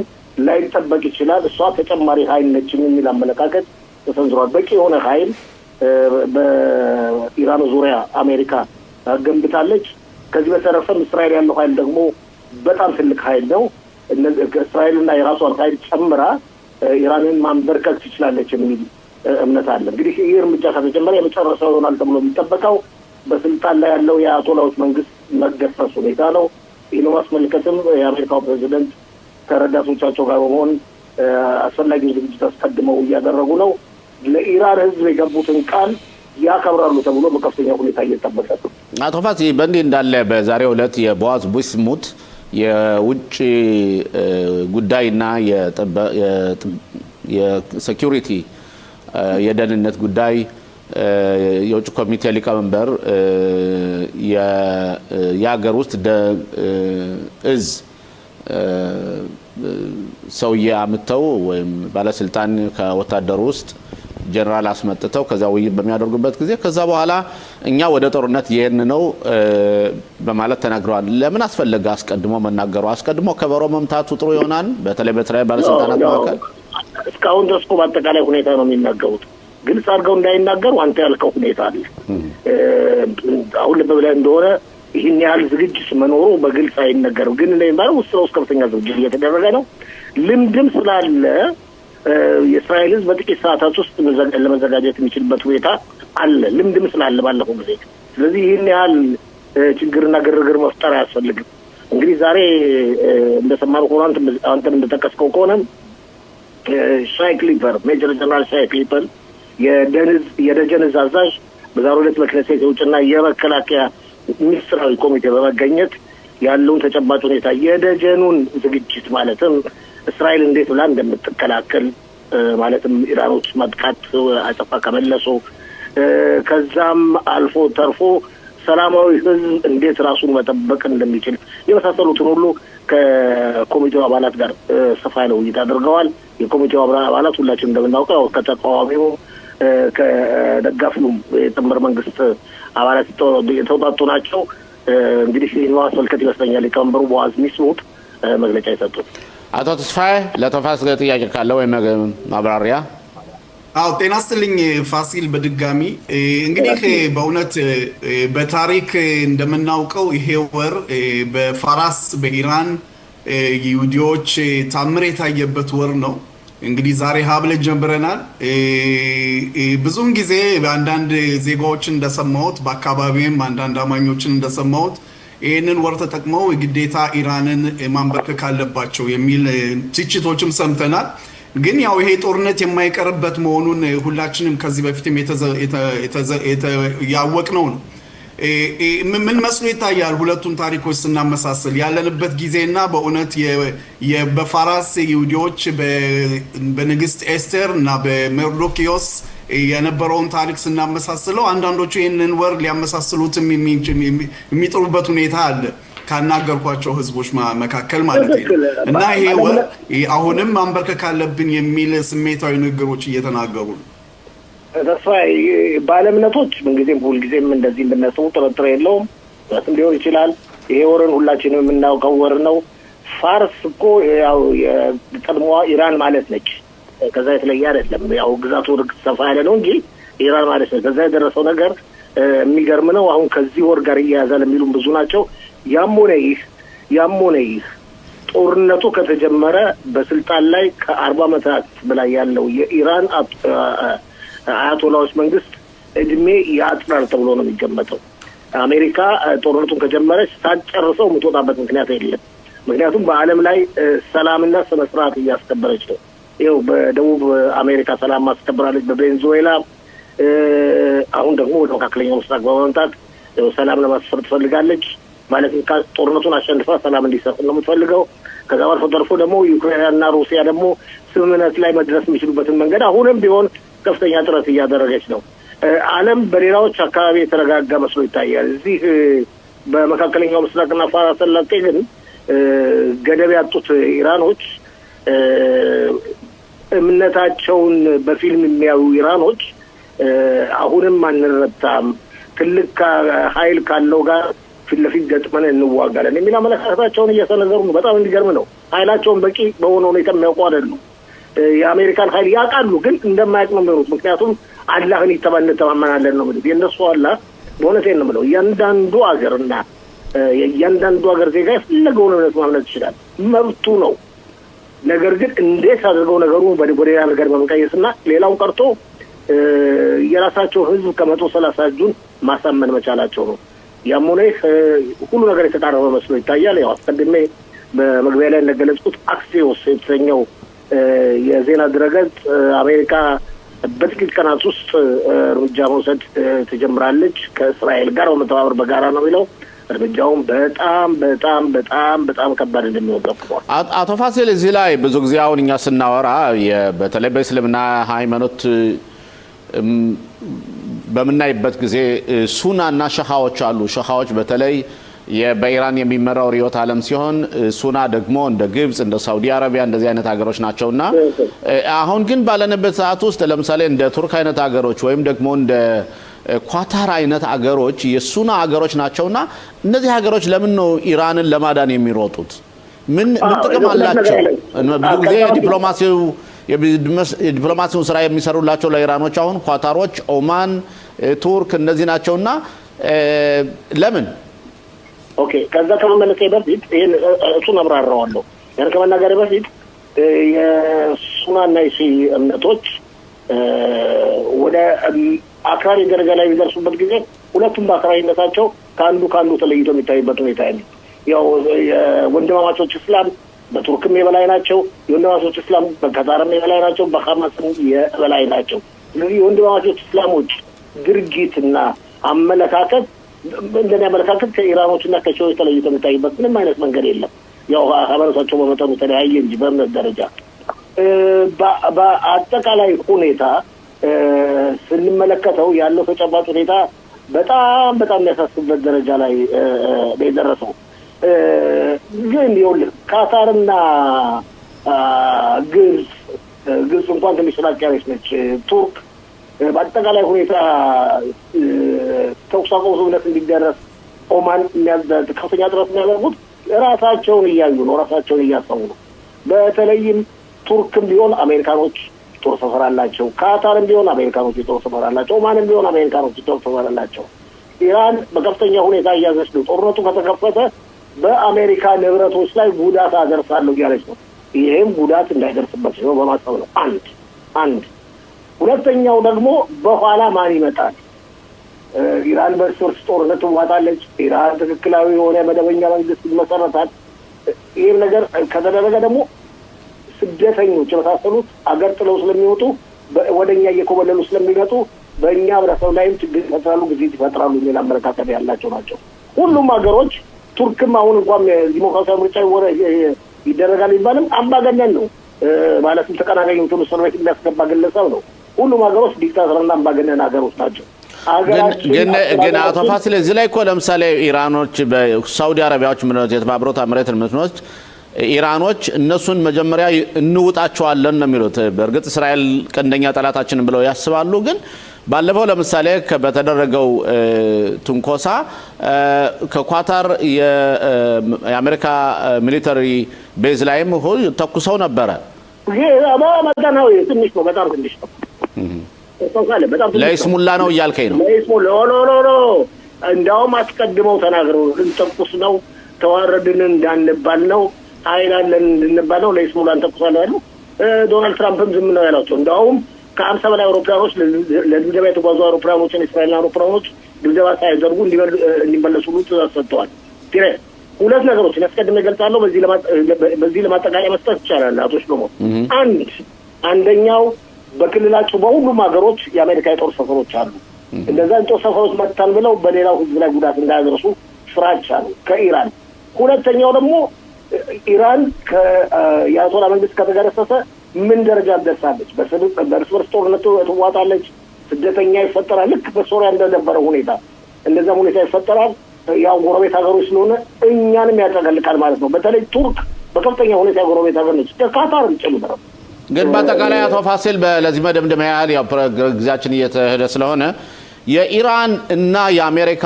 ላይጠበቅ ይችላል። እሷ ተጨማሪ ኃይል ነች የሚል አመለካከት ተሰንዝሯል። በቂ የሆነ ኃይል በኢራን ዙሪያ አሜሪካ ገንብታለች። ከዚህ በተረፈም እስራኤል ያለው ኃይል ደግሞ በጣም ትልቅ ኃይል ነው። እስራኤልና የራሷን ኃይል ጨምራ ኢራንን ማንበርከክ ትችላለች የሚል እምነት አለ። እንግዲህ ይህ እርምጃ ከተጀመረ የመጨረሻው ይሆናል ተብሎ የሚጠበቀው በስልጣን ላይ ያለው የአያቶላዎች መንግስት መገፈስ ሁኔታ ነው። ይህን ማስመልከትም የአሜሪካው ፕሬዚደንት ከረዳቶቻቸው ጋር በመሆን አስፈላጊው ዝግጅት አስቀድመው እያደረጉ ነው። ለኢራን ሕዝብ የገቡትን ቃል ያከብራሉ ተብሎ በከፍተኛ ሁኔታ እየጠበቀ ነው። አቶ ፋሲ በእንዲህ እንዳለ በዛሬው ዕለት የቦዓዝ ቢስሙት የውጭ ጉዳይና የሴኩሪቲ የደህንነት ጉዳይ የውጭ ኮሚቴ ሊቀመንበር የሀገር ውስጥ እዝ ሰውዬ አምጥተው ወይም ባለስልጣን ከወታደሩ ውስጥ ጀነራል አስመጥተው ከዛ ውይይት በሚያደርጉበት ጊዜ ከዛ በኋላ እኛ ወደ ጦርነት ይሄን ነው በማለት ተናግረዋል። ለምን አስፈለገ አስቀድሞ መናገሩ? አስቀድሞ ከበሮ መምታቱ ጥሩ ይሆናል። በተለይ በእስራኤል ባለስልጣናት መካከል እስካሁን ድረስ በአጠቃላይ ሁኔታ ነው የሚናገሩት። ግልጽ አድርገው እንዳይናገሩ አንተ ያልከው ሁኔታ አለ። አሁን ልብ ብለህ እንደሆነ ይህን ያህል ዝግጅት መኖሩ በግልጽ አይነገርም። ግን እንደሚባለው ውስጥ ለውስጥ ከፍተኛ ዝግጅት እየተደረገ ነው። ልምድም ስላለ የእስራኤል ሕዝብ በጥቂት ሰዓታት ውስጥ ለመዘጋጀት የሚችልበት ሁኔታ አለ። ልምድም ስላለ ባለፈው ጊዜ። ስለዚህ ይህን ያህል ችግርና ግርግር መፍጠር አያስፈልግም። እንግዲህ ዛሬ እንደሰማነው ከሆነ አንተም እንደጠቀስከው ከሆነ ሻይ ክሊፐር ሜጀር ጀነራል ሻይ ክሊፐር የደጀን ዕዝ አዛዥ በዛሬው ዕለት በክኔሴት የውጭና የመከላከያ ሚኒስትራዊ ኮሚቴ በመገኘት ያለውን ተጨባጭ ሁኔታ የደጀኑን ዝግጅት ማለትም እስራኤል እንዴት ብላ እንደምትከላከል ማለትም ኢራኖች ማጥቃት አጸፋ ከመለሱ ከዛም አልፎ ተርፎ ሰላማዊ ህዝብ እንዴት ራሱን መጠበቅ እንደሚችል የመሳሰሉትን ሁሉ ከኮሚቴው አባላት ጋር ሰፋ ያለ ውይይት አድርገዋል። የኮሚቴው አባላት ሁላችን እንደምናውቀው ከተቃዋሚው ከደጋፊውም የጥምር መንግስት አባላት የተውጣጡ ናቸው። እንግዲህ ማስመልከት ይመስለኛል ሊቀመንበሩ ቦዓዝ ቢስሙት መግለጫ የሰጡት። አቶ ተስፋዬ ለተፋስ ጥያቄ ካለ ወይ ማብራሪያ? አዎ ጤና ይስጥልኝ ፋሲል። በድጋሚ እንግዲህ በእውነት በታሪክ እንደምናውቀው ይሄ ወር በፋራስ በኢራን ይሁዲዎች ታምር የታየበት ወር ነው። እንግዲህ ዛሬ ሀብለን ጀምረናል። ብዙውን ጊዜ በአንዳንድ ዜጋዎችን እንደሰማሁት በአካባቢም አንዳንድ አማኞችን እንደሰማሁት ይህንን ወር ተጠቅመው ግዴታ ኢራንን ማንበርከክ አለባቸው የሚል ትችቶችም ሰምተናል። ግን ያው ይሄ ጦርነት የማይቀርበት መሆኑን ሁላችንም ከዚህ በፊትም ያወቅነው ነው። ምን መስሎ ይታያል? ሁለቱን ታሪኮች ስናመሳስል ያለንበት ጊዜና በእውነት በፋራስ ይሁዲዎች በንግስት ኤስቴር እና በመርዶኪዮስ የነበረውን ታሪክ ስናመሳስለው አንዳንዶቹ ይህንን ወር ሊያመሳስሉትም የሚጥሩበት ሁኔታ አለ ካናገርኳቸው ህዝቦች መካከል ማለት ነው። እና ይሄ ወር አሁንም ማንበርከክ አለብን የሚል ስሜታዊ ንግግሮች እየተናገሩ ነው። ተስፋዬ ባለእምነቶች ምንጊዜም ሁልጊዜም እንደዚህ እንደሚያስቡ ጥርጥር የለውም። እሱም ሊሆን ይችላል። ይሄ ወርን ሁላችንም የምናውቀው ወር ነው። ፋርስ እኮ ያው የቀድሞዋ ኢራን ማለት ነች። ከዛ የተለየ አይደለም። ያው ግዛቱ ሰፋ ያለ ነው እንጂ ኢራን ማለት ነው። ከዛ የደረሰው ነገር የሚገርም ነው። አሁን ከዚህ ወር ጋር እያያዛል የሚሉም ብዙ ናቸው። ያም ሆነ ይህ ጦርነቱ ከተጀመረ በስልጣን ላይ ከ40 ዓመታት በላይ ያለው የኢራን አያቶላዎች መንግስት እድሜ ያጥራል ተብሎ ነው የሚገመተው። አሜሪካ ጦርነቱን ከጀመረች ሳትጨርሰው የምትወጣበት ምክንያት የለም። ምክንያቱም በዓለም ላይ ሰላምና ስነ ስርዓት እያስከበረች ነው። ይኸው በደቡብ አሜሪካ ሰላም ማስከበራለች፣ በቬንዙዌላ አሁን ደግሞ ወደ መካከለኛው ምስራቅ በመምጣት ሰላም ለማስፈር ትፈልጋለች። ማለትም ጦርነቱን አሸንፋ ሰላም እንዲሰፍን ነው የምትፈልገው። ከዛ አልፎ ተርፎ ደግሞ ዩክሬንና ሩሲያ ደግሞ ስምምነት ላይ መድረስ የሚችሉበትን መንገድ አሁንም ቢሆን ከፍተኛ ጥረት እያደረገች ነው። ዓለም በሌላዎች አካባቢ የተረጋጋ መስሎ ይታያል። እዚህ በመካከለኛው ምስራቅና ፋራ ሰላጤ ግን ገደብ ያጡት ኢራኖች እምነታቸውን በፊልም የሚያዩ ኢራኖች አሁንም አንረታም፣ ትልቅ ኃይል ካለው ጋር ፊት ለፊት ገጥመን እንዋጋለን የሚል አመለካከታቸውን እየሰነዘሩ ነው። በጣም እንዲገርም ነው። ኃይላቸውን በቂ በሆነ ሁኔታ የሚያውቁ አይደሉም። የአሜሪካን ኃይል ያውቃሉ፣ ግን እንደማያውቅ ነው የሚሆኑት። ምክንያቱም አላህን እንተማመናለን ነው የሚሉት። የእነሱ አላህ በእውነቴን ነው የምለው እያንዳንዱ ሀገርና የእያንዳንዱ ሀገር ዜጋ የፈለገውን እምነት ማምነት ይችላል፣ መብቱ ነው። ነገር ግን እንዴት አድርገው ነገሩን ወደ ሌላ ነገር በመቀየስና ሌላው ቀርቶ የራሳቸው ህዝብ ከ130 እጁን ማሳመን መቻላቸው ነው። ያም ሆነ ሁሉ ነገር የተቃረበ መስሎ ይታያል። ያው አስቀድሜ በመግቢያ ላይ እንደገለጽኩት አክሲዮስ የተሰኘው የዜና ድረገጽ አሜሪካ በጥቂት ቀናት ውስጥ እርምጃ መውሰድ ትጀምራለች ከእስራኤል ጋር በመተባበር በጋራ ነው የሚለው። እርምጃውን በጣም በጣም በጣም በጣም ከባድ እንደሚሆን ጠቁሟል። አቶ ፋሲል እዚህ ላይ ብዙ ጊዜ አሁን እኛ ስናወራ በተለይ በእስልምና ሃይማኖት በምናይበት ጊዜ ሱናና ሸሃዎች አሉ። ሸሃዎች በተለይ በኢራን የሚመራው ሪዮት ዓለም ሲሆን ሱና ደግሞ እንደ ግብጽ እንደ ሳውዲ አረቢያ እንደዚህ አይነት ሀገሮች ናቸውና አሁን ግን ባለንበት ሰዓት ውስጥ ለምሳሌ እንደ ቱርክ አይነት ሀገሮች ወይም ደግሞ እንደ ኳታር አይነት ሀገሮች የሱና ሀገሮች ናቸውና እነዚህ ሀገሮች ለምን ነው ኢራንን ለማዳን የሚሮጡት? ምን ጥቅም አላቸው? ብዙ ጊዜ የዲፕሎማሲውን ስራ የሚሰሩላቸው ለኢራኖች አሁን ኳታሮች፣ ኦማን፣ ቱርክ እነዚህ ናቸውና ለምን? ኦኬ ከዛ ከመመለሴ በፊት እሱን አብራራዋለሁ። ያን ከመናገሬ በፊት የሱናና የሺ እምነቶች ወደ አክራሪ ደረጃ ላይ የሚደርሱበት ጊዜ ሁለቱም በአክራሪነታቸው ከአንዱ ተለይቶ የሚታይበት ሁኔታ ያለ። ያው የወንድማማቾች እስላም በቱርክም የበላይ ናቸው። የወንድማማቾች እስላም በካታርም የበላይ ናቸው። በሐማስም የበላይ ናቸው። ስለዚህ የወንድማማቾች እስላሞች ድርጊትና አመለካከት እንደሚያመለካከት ከኢራኖችና ከሺዎች ተለይቶ የሚታይበት ምንም አይነት መንገድ የለም። ያው ሃይማኖታቸው በመጠኑ ተለያየ እንጂ በእምነት ደረጃ በአጠቃላይ ሁኔታ ስንመለከተው ያለው ተጨባጭ ሁኔታ በጣም በጣም የሚያሳስብበት ደረጃ ላይ የደረሰው። ግን ይኸውልህ ካታርና ግብጽ እንኳን ትንሽ ራቅ ያለች ነች። ቱርክ በአጠቃላይ ሁኔታ ተኩስ አቁም ስምምነት እንዲደረስ ኦማን ከፍተኛ ጥረት የሚያደርጉት ራሳቸውን እያዩ ነው፣ ራሳቸውን እያሰቡ ነው። በተለይም ቱርክም ቢሆን አሜሪካኖች ጦር ሰፈር አላቸው። ካታርም ቢሆን አሜሪካኖች ጦር ሰፈር አላቸው። ኦማንም ቢሆን አሜሪካኖች ጦር ሰፈር አላቸው። ኢራን በከፍተኛ ሁኔታ እያዘች ነው። ጦርነቱ ከተከፈተ በአሜሪካ ንብረቶች ላይ ጉዳት አደርሳለሁ እያለች ነው። ይሄም ጉዳት እንዳይደርስበት ነው በማሰብ ነው። አንድ ሁለተኛው ደግሞ በኋላ ማን ይመጣል? ኢራን በእርስ በርስ ጦርነት ትዋጣለች። ኢራን ትክክላዊ የሆነ መደበኛ መንግስት ይመሰረታል። ይህም ነገር ከተደረገ ደግሞ ስደተኞች የመሳሰሉት አገር ጥለው ስለሚወጡ ወደኛ እየኮበለሉ ስለሚመጡ በእኛ ህብረተሰብ ላይም ችግር ይፈጥራሉ፣ ግጭት ይፈጥራሉ የሚል አመለካከት ያላቸው ናቸው ሁሉም ሀገሮች። ቱርክም አሁን እንኳን ዲሞክራሲያዊ ምርጫ ይደረጋል ይባልም አምባገነን ነው ማለትም ተቀናቃኞቹን እስር ቤት የሚያስገባ ግለሰብ ነው። ሁሉም ሀገሮች ዲክታተርና አምባገነን ሀገሮች ናቸው። ግን አቶ ፋሲል እዚህ ላይ እኮ ለምሳሌ ኢራኖች በሳውዲ አረቢያዎች የተባበሩት አሚሬት ምንድነች ኢራኖች እነሱን መጀመሪያ እንውጣቸዋለን ነው የሚሉት። በእርግጥ እስራኤል ቀንደኛ ጠላታችን ብለው ያስባሉ። ግን ባለፈው ለምሳሌ በተደረገው ትንኮሳ ከኳታር የአሜሪካ ሚሊተሪ ቤዝ ላይም ተኩሰው ነበረ። መጠናዊ ትንሽ ነው፣ በጣም ትንሽ ነው። ለይስሙላ ነው እያልከኝ ነው? ለይስሙላ እንዲያውም አስቀድመው ተናግረው ልንተኩስ ነው፣ ተዋረድን እንዳንባል ነው፣ ኃይል አለን እንድንባል ነው፣ ለይስሙላ እንተኩሳለን ያሉ። ዶናልድ ትራምፕም ዝም ነው ያላቸው። እንዲያውም ከ50 በላይ አውሮፕላኖች ለድብደባ የተጓዙ አውሮፕላኖችን እስራኤል አውሮፕላኖች ድብደባ ሳያደርጉ እንዲመለሱ ትዕዛዝ ሰጥተዋል። ሁለት ነገሮችን አስቀድሜ እገልጻለሁ። በዚህ ለማጠቃለያ መስጠት ይቻላል። አቶ ሽሎሞ አንደኛው በክልላቸው በሁሉም ሀገሮች የአሜሪካ የጦር ሰፈሮች አሉ። እንደዛ የጦር ሰፈሮች መጥተን ብለው በሌላው ህዝብ ላይ ጉዳት እንዳያደርሱ ፍራቻ ነው ከኢራን። ሁለተኛው ደግሞ ኢራን የአያቶላ መንግስት ከተገረሰሰ ምን ደረጃ ደርሳለች? በእርስ በርስ ጦርነቱ ትዋጣለች፣ ስደተኛ ይፈጠራል። ልክ በሶሪያ እንደነበረ ሁኔታ እንደዛም ሁኔታ ይፈጠራል። ያው ጎረቤት ሀገሮች ስለሆነ እኛንም ያጠቃልቃል ማለት ነው። በተለይ ቱርክ በከፍተኛ ሁኔታ ጎረቤት ሀገር ነች፣ ከካታርም ጨምሮ። ግን በአጠቃላይ አቶ ፋሲል ለዚህ መደምደሚያ ያህል ያው ጊዜያችን እየተሄደ ስለሆነ የኢራን እና የአሜሪካ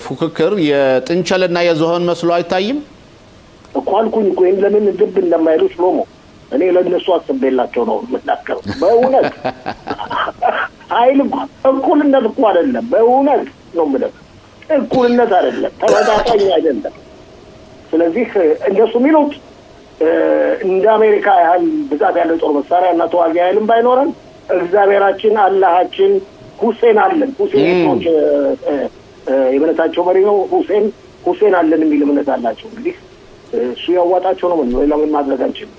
ፉክክር የጥንቸልና የዝሆን መስሎ አይታይም እኮ አልኩኝ እኮ ለምን ግብ እንደማይሉ ሽሎሞ እኔ ለነሱ አስቤላቸው ነው የምናገረው። በእውነት ኃይል እኩልነት እኮ አይደለም። በእውነት ነው የምልህ፣ እኩልነት አይደለም፣ ተመጣጣኝ አይደለም። ስለዚህ እንደሱ የሚሉት እንደ አሜሪካ ያህል ብዛት ያለው ጦር መሳሪያ እና ተዋጊ ኃይልም ባይኖረን እግዚአብሔራችን አላሃችን ሁሴን አለን። ሁሴን የእምነታቸው መሪ ነው። ሁሴን አለን የሚል እምነት አላቸው። እንግዲህ እሱ ያዋጣቸው ነው። ሌላ ምን ማድረግ አንችልም።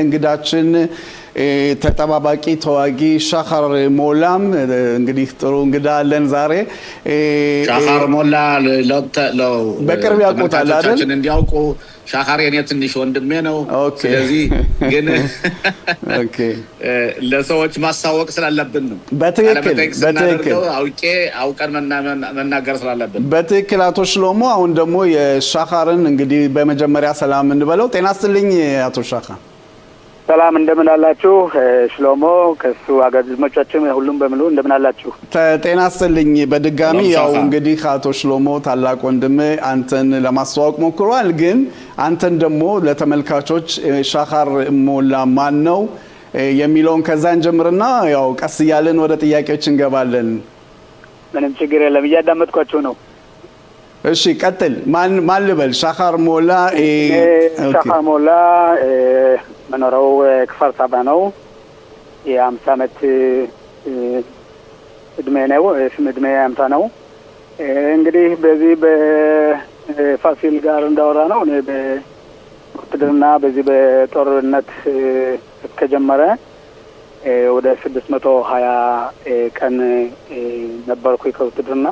እንግዳችን ተጠባባቂ ተዋጊ ሻኻር ሞላም እንግዲህ ጥሩ እንግዳ አለን ዛሬ። ሻኻር ሞላ በቅርብ ያውቁታል አይደል? እንዲያውቁ ሻኻር የኔ ትንሽ ወንድሜ ነው። ስለዚህ ግን ለሰዎች ማሳወቅ ስላለብን ነው። በትክክል አውቀን መናገር ስላለብን በትክክል። አቶ ሽሎሞ አሁን ደግሞ የሻኻርን እንግዲህ በመጀመሪያ ሰላም እንበለው። ጤና ይስጥልኝ አቶ ሻኻር። ሰላም እንደምን አላችሁ? ሽሎሞ ከሱ አጋድሞቻችን ሁሉም በሙሉ እንደምን አላችሁ? ጤና ይስጥልኝ በድጋሚ። ያው እንግዲህ አቶ ሽሎሞ ታላቅ ወንድም አንተን ለማስተዋወቅ ሞክሯል። ግን አንተን ደግሞ ለተመልካቾች ሻኻር ሞላ ማን ነው የሚለውን ከዛን ጀምርና ያው ቀስ እያልን ወደ ጥያቄዎች እንገባለን። ምንም ችግር የለም፣ እያዳመጥኳችሁ ነው። እሺ ቀጥል። ማን ልበል? ሻኻር ሞላ ሻኻር ሞላ መኖሪያው ክፍለ ሳባ ነው። የ50 ዓመት እድሜ ነው። እድሜ 50 ነው። እንግዲህ በዚህ በፋሲል ጋር እንዳወራ ነው እኔ በውትድርና በዚህ በጦርነት እስከጀመረ ወደ 620 ቀን ነበርኩ ከውትድርና።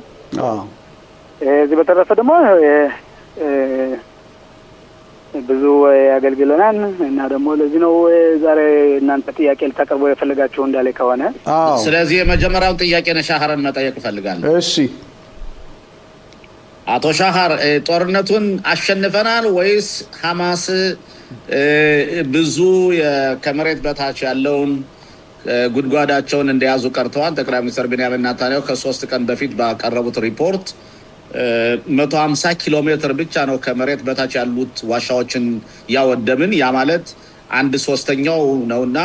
እዚህ በተረፈ ደግሞ ብዙ ያገልግለናል እና ደግሞ ለዚህ ነው ዛሬ እናንተ ጥያቄ ልታቀርቡ የፈለጋችሁ እንዳለ ከሆነ ስለዚህ የመጀመሪያው ጥያቄ ሻኻርን መጠየቅ እፈልጋለሁ። እሺ አቶ ሻኻር ጦርነቱን አሸንፈናል ወይስ ሐማስ ብዙ ከመሬት በታች ያለውን ጉድጓዳቸውን እንደያዙ ቀርተዋል? ጠቅላይ ሚኒስትር ቤንያሚን ኔታንያሁ ከ3 ቀን በፊት ባቀረቡት ሪፖርት 150 ኪሎ ሜትር ብቻ ነው ከመሬት በታች ያሉት ዋሻዎችን ያወደምን። ያ ማለት 1/3 ነውና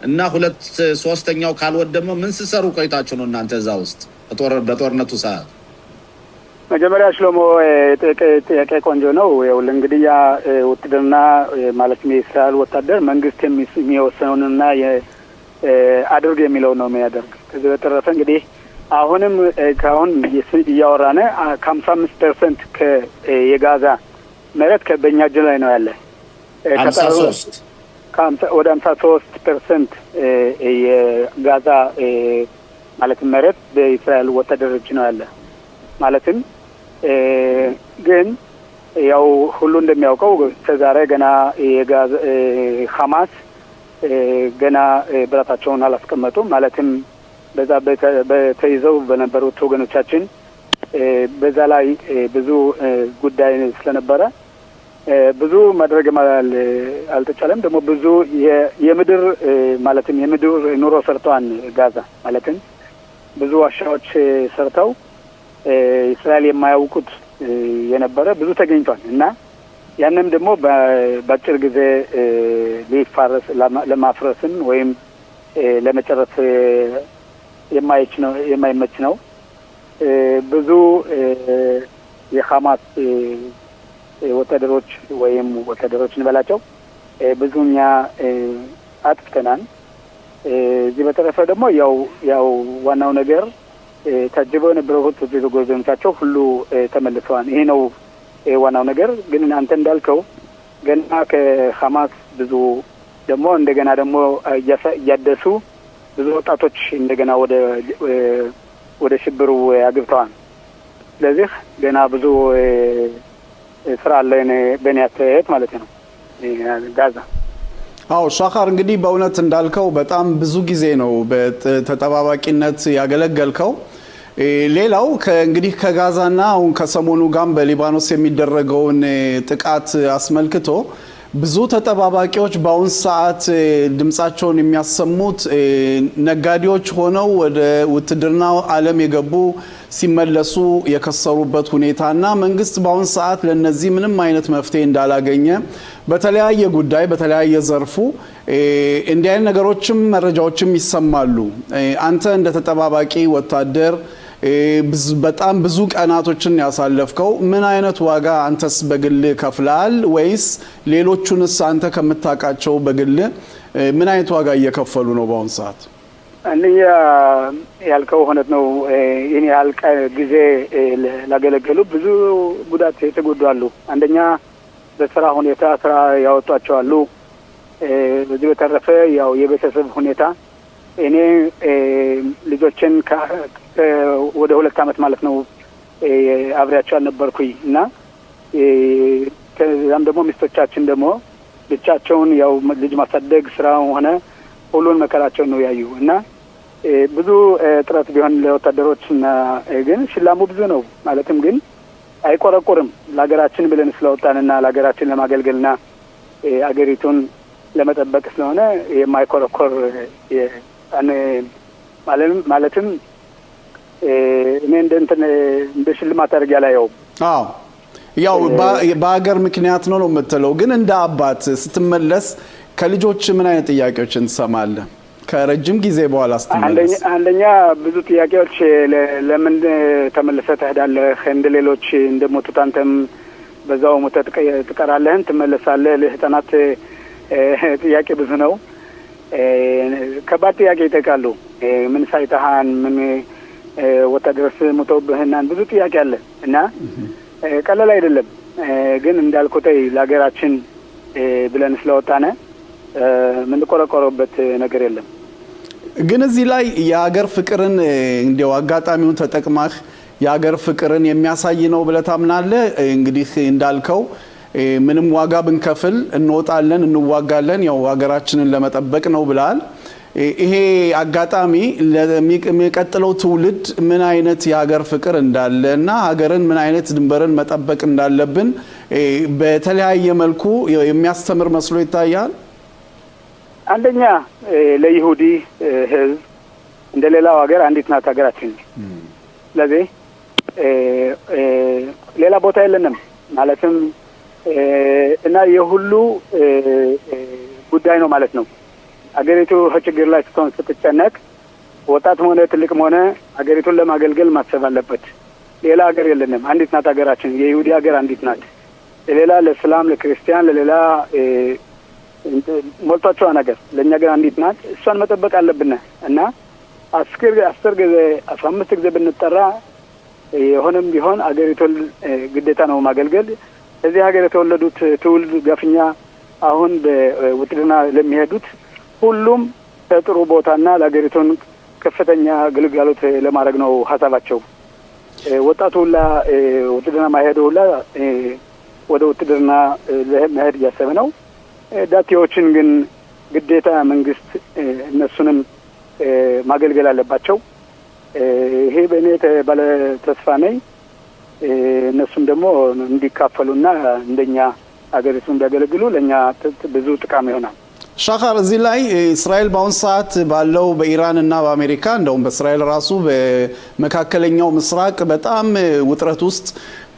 እና 2/3 ካልወደመ ምን ሲሰሩ ቆይታችሁ ነው እናንተ እዛ ውስጥ በጦርነቱ ሰዓት? መጀመሪያ ሽሎሞ ጥያቄ ቆንጆ ነው። ይኸውልህ እንግዲህ ያ ውትድርና ማለት የእስራኤል ወታደር መንግስት የሚወስነውንና አድርግ የሚለውን ነው የሚያደርግ። ከዚህ በተረፈ እንግዲህ አሁንም ካሁን እያወራነ 55% የጋዛ መሬት በእኛ እጅ ላይ ነው ያለ። 53 ወደ 53% የጋዛ ማለትም መሬት በእስራኤል ወታደር እጅ ነው ያለ። ማለትም ግን ያው ሁሉ እንደሚያውቀው ዛሬ ገና የጋዛ ሐማስ ገና ብራታቸውን አላስቀመጡም። ማለትም በዛ በተይዘው በነበሩት ወገኖቻችን በዛ ላይ ብዙ ጉዳይ ስለነበረ ብዙ ማድረግ አልተቻለም። ደግሞ ብዙ የምድር ማለትም የምድር ኑሮ ሰርተዋል። ጋዛ ማለትም ብዙ ዋሻዎች ሰርተው እስራኤል የማያውቁት የነበረ ብዙ ተገኝቷል እና ያንም ደግሞ በአጭር ጊዜ ሊፋረስ ለማፍረስም ወይም ለመጨረስ የማይመች ነው። ብዙ የሐማስ ወታደሮች ወይም ወታደሮች እንበላቸው ብዙኛ አጥፍተናል። እዚህ በተረፈ ደግሞ ያው ዋናው ነገር ታጅበው የነበሩት ወገኖቻቸው ሁሉ ተመልሰዋል። ይሄ ነው ዋናው ነገር። ግን አንተ እንዳልከው ገና ከሐማስ ብዙ ደግሞ እንደገና ደግሞ እያደሱ ብዙ ወጣቶች እንደገና ወደ ሽብሩ አግብተዋል። ስለዚህ ገና ብዙ ስራ አለ በእኔ አስተያየት ማለት ነው ጋዛ። አዎ ሻኻር እንግዲህ በእውነት እንዳልከው በጣም ብዙ ጊዜ ነው በተጠባባቂነት ያገለገልከው። ሌላው እንግዲህ ከጋዛና አሁን ከሰሞኑ ጋር በሊባኖስ የሚደረገውን ጥቃት አስመልክቶ ብዙ ተጠባባቂዎች በአሁን ሰዓት ድምጻቸውን የሚያሰሙት ነጋዴዎች ሆነው ወደ ውትድርና ዓለም የገቡ ሲመለሱ የከሰሩበት ሁኔታና መንግስት በአሁን ሰዓት ለነዚህ ምንም አይነት መፍትሄ እንዳላገኘ በተለያየ ጉዳይ በተለያየ ዘርፉ እንዲህ አይነት ነገሮችም መረጃዎችም ይሰማሉ። አንተ እንደ ተጠባባቂ ወታደር በጣም ብዙ ቀናቶችን ያሳለፍከው ምን አይነት ዋጋ አንተስ በግል ከፍላል ወይስ ሌሎቹንስ አንተ ከምታውቃቸው በግል ምን አይነት ዋጋ እየከፈሉ ነው በአሁን ሰዓት? አንደኛ ያልከው ሆነት ነው። ይሄን ያህል ጊዜ ላገለገሉ ብዙ ጉዳት የተጎዳሉ። አንደኛ በስራ ሁኔታ ስራ ያወጧቸው አሉ። በዚህ በተረፈ ያው የቤተሰብ ሁኔታ እኔ ልጆችን ወደ 2 አመት ማለት ነው አብሬያቸው አልነበርኩኝ እና ከዛም ደግሞ ሚስቶቻችን ደግሞ ብቻቸውን ያው ልጅ ማሳደግ ስራው ሆነ ሁሉን መከራቸውን ነው ያዩ እና ብዙ ጥረት ቢሆን ለወታደሮች እና ግን ሽላሙ ብዙ ነው ማለትም ግን አይቆረቆርም። ለሀገራችን ብለን ስለወጣንና ለሀገራችን ለማገልገልና አገሪቱን ለመጠበቅ ስለሆነ የማይቆረቆር ማለትም እኔ እንደ ሽልማት አድርጌ አላየውም። አዎ ያው በሀገር ምክንያት ነው የምትለው። ግን እንደ አባት ስትመለስ ከልጆች ምን አይነት ጥያቄዎችን ትሰማለህ? ከረጅም ጊዜ በኋላ ስትመለስ አንደኛ ብዙ ጥያቄዎች ለምን ተመልሰህ ትሄዳለህ? እንደ ሌሎች እንደሞቱት አንተም በዛው ሞተህ ትቀራለህ? ትመለሳለህ? ለህፃናት ጥያቄ ብዙ ነው። ከባድ ጥያቄ ይጠይቃሉ። ምን ሳይተሃን ምን ወታደርስ ሞተውብህና ብዙ ጥያቄ አለ እና ቀላል አይደለም። ግን እንዳልኩት ለሀገራችን ብለን ስለወጣነ ምን ቆረቆረበት ነገር የለም። ግን እዚህ ላይ የሀገር ፍቅርን እንደው አጋጣሚውን ተጠቅማህ የሀገር ፍቅርን የሚያሳይ ነው ብለህ ታምናለህ? እንግዲህ እንዳልከው ምንም ዋጋ ብንከፍል እንወጣለን እንዋጋለን ያው ሀገራችንን ለመጠበቅ ነው ብለሃል። ይሄ አጋጣሚ ለሚቀጥለው ትውልድ ምን አይነት የሀገር ፍቅር እንዳለ እና ሀገርን ምን አይነት ድንበርን መጠበቅ እንዳለብን በተለያየ መልኩ የሚያስተምር መስሎ ይታያል። አንደኛ ለይሁዲ ህዝብ እንደሌላው ሀገር አንዲት ናት ሀገራችን። ስለዚህ ሌላ ቦታ የለንም ማለትም እና የሁሉ ጉዳይ ነው ማለት ነው። አገሪቱ ችግር ላይ ስትጨነቅ ወጣትም ሆነ ትልቅም ሆነ አገሪቱን ለማገልገል ማሰብ አለበት። ሌላ ሀገር የለንም፣ አንዲት ናት ሀገራችን። የይሁዲ ሀገር አንዲት ናት። ለሌላ ለእስላም ለክርስቲያን ለሌላ ሞልቷቸው ነገር ለእኛ ግን አንዲት ናት። እሷን መጠበቅ አለብን እና 10 ጊዜ 15 ጊዜ ብንጠራ የሆነም ቢሆን አገሪቱን ግዴታ ነው ማገልገል። እዚህ ሀገር የተወለዱት ትውልድ ገፍኛ አሁን በውትድርና ለሚሄዱት ሁሉም ጥሩ ቦታና ለሀገሪቱን ከፍተኛ ግልጋሎት ለማድረግ ነው ሀሳባቸው። ወጣቱ ሁላ ውትድርና ማይሄዱ ሁላ ወደ ውትድርና ለመሄድ እያሰበ ነው። ዳቴዎችን ግን ግዴታ መንግስት እነሱንም ማገልገል አለባቸው። ይሄ በእኔ ባለ ተስፋ ነኝ። እነሱም ደግሞ እንዲካፈሉና እንደኛ አገሪቱን እንዲያገለግሉ ለኛ ብዙ ጥቅም ይሆናል። ሻኻር እዚህ ላይ እስራኤል በአሁን ሰዓት ባለው በኢራን እና በአሜሪካ እንደውም በእስራኤል ራሱ በመካከለኛው ምስራቅ በጣም ውጥረት ውስጥ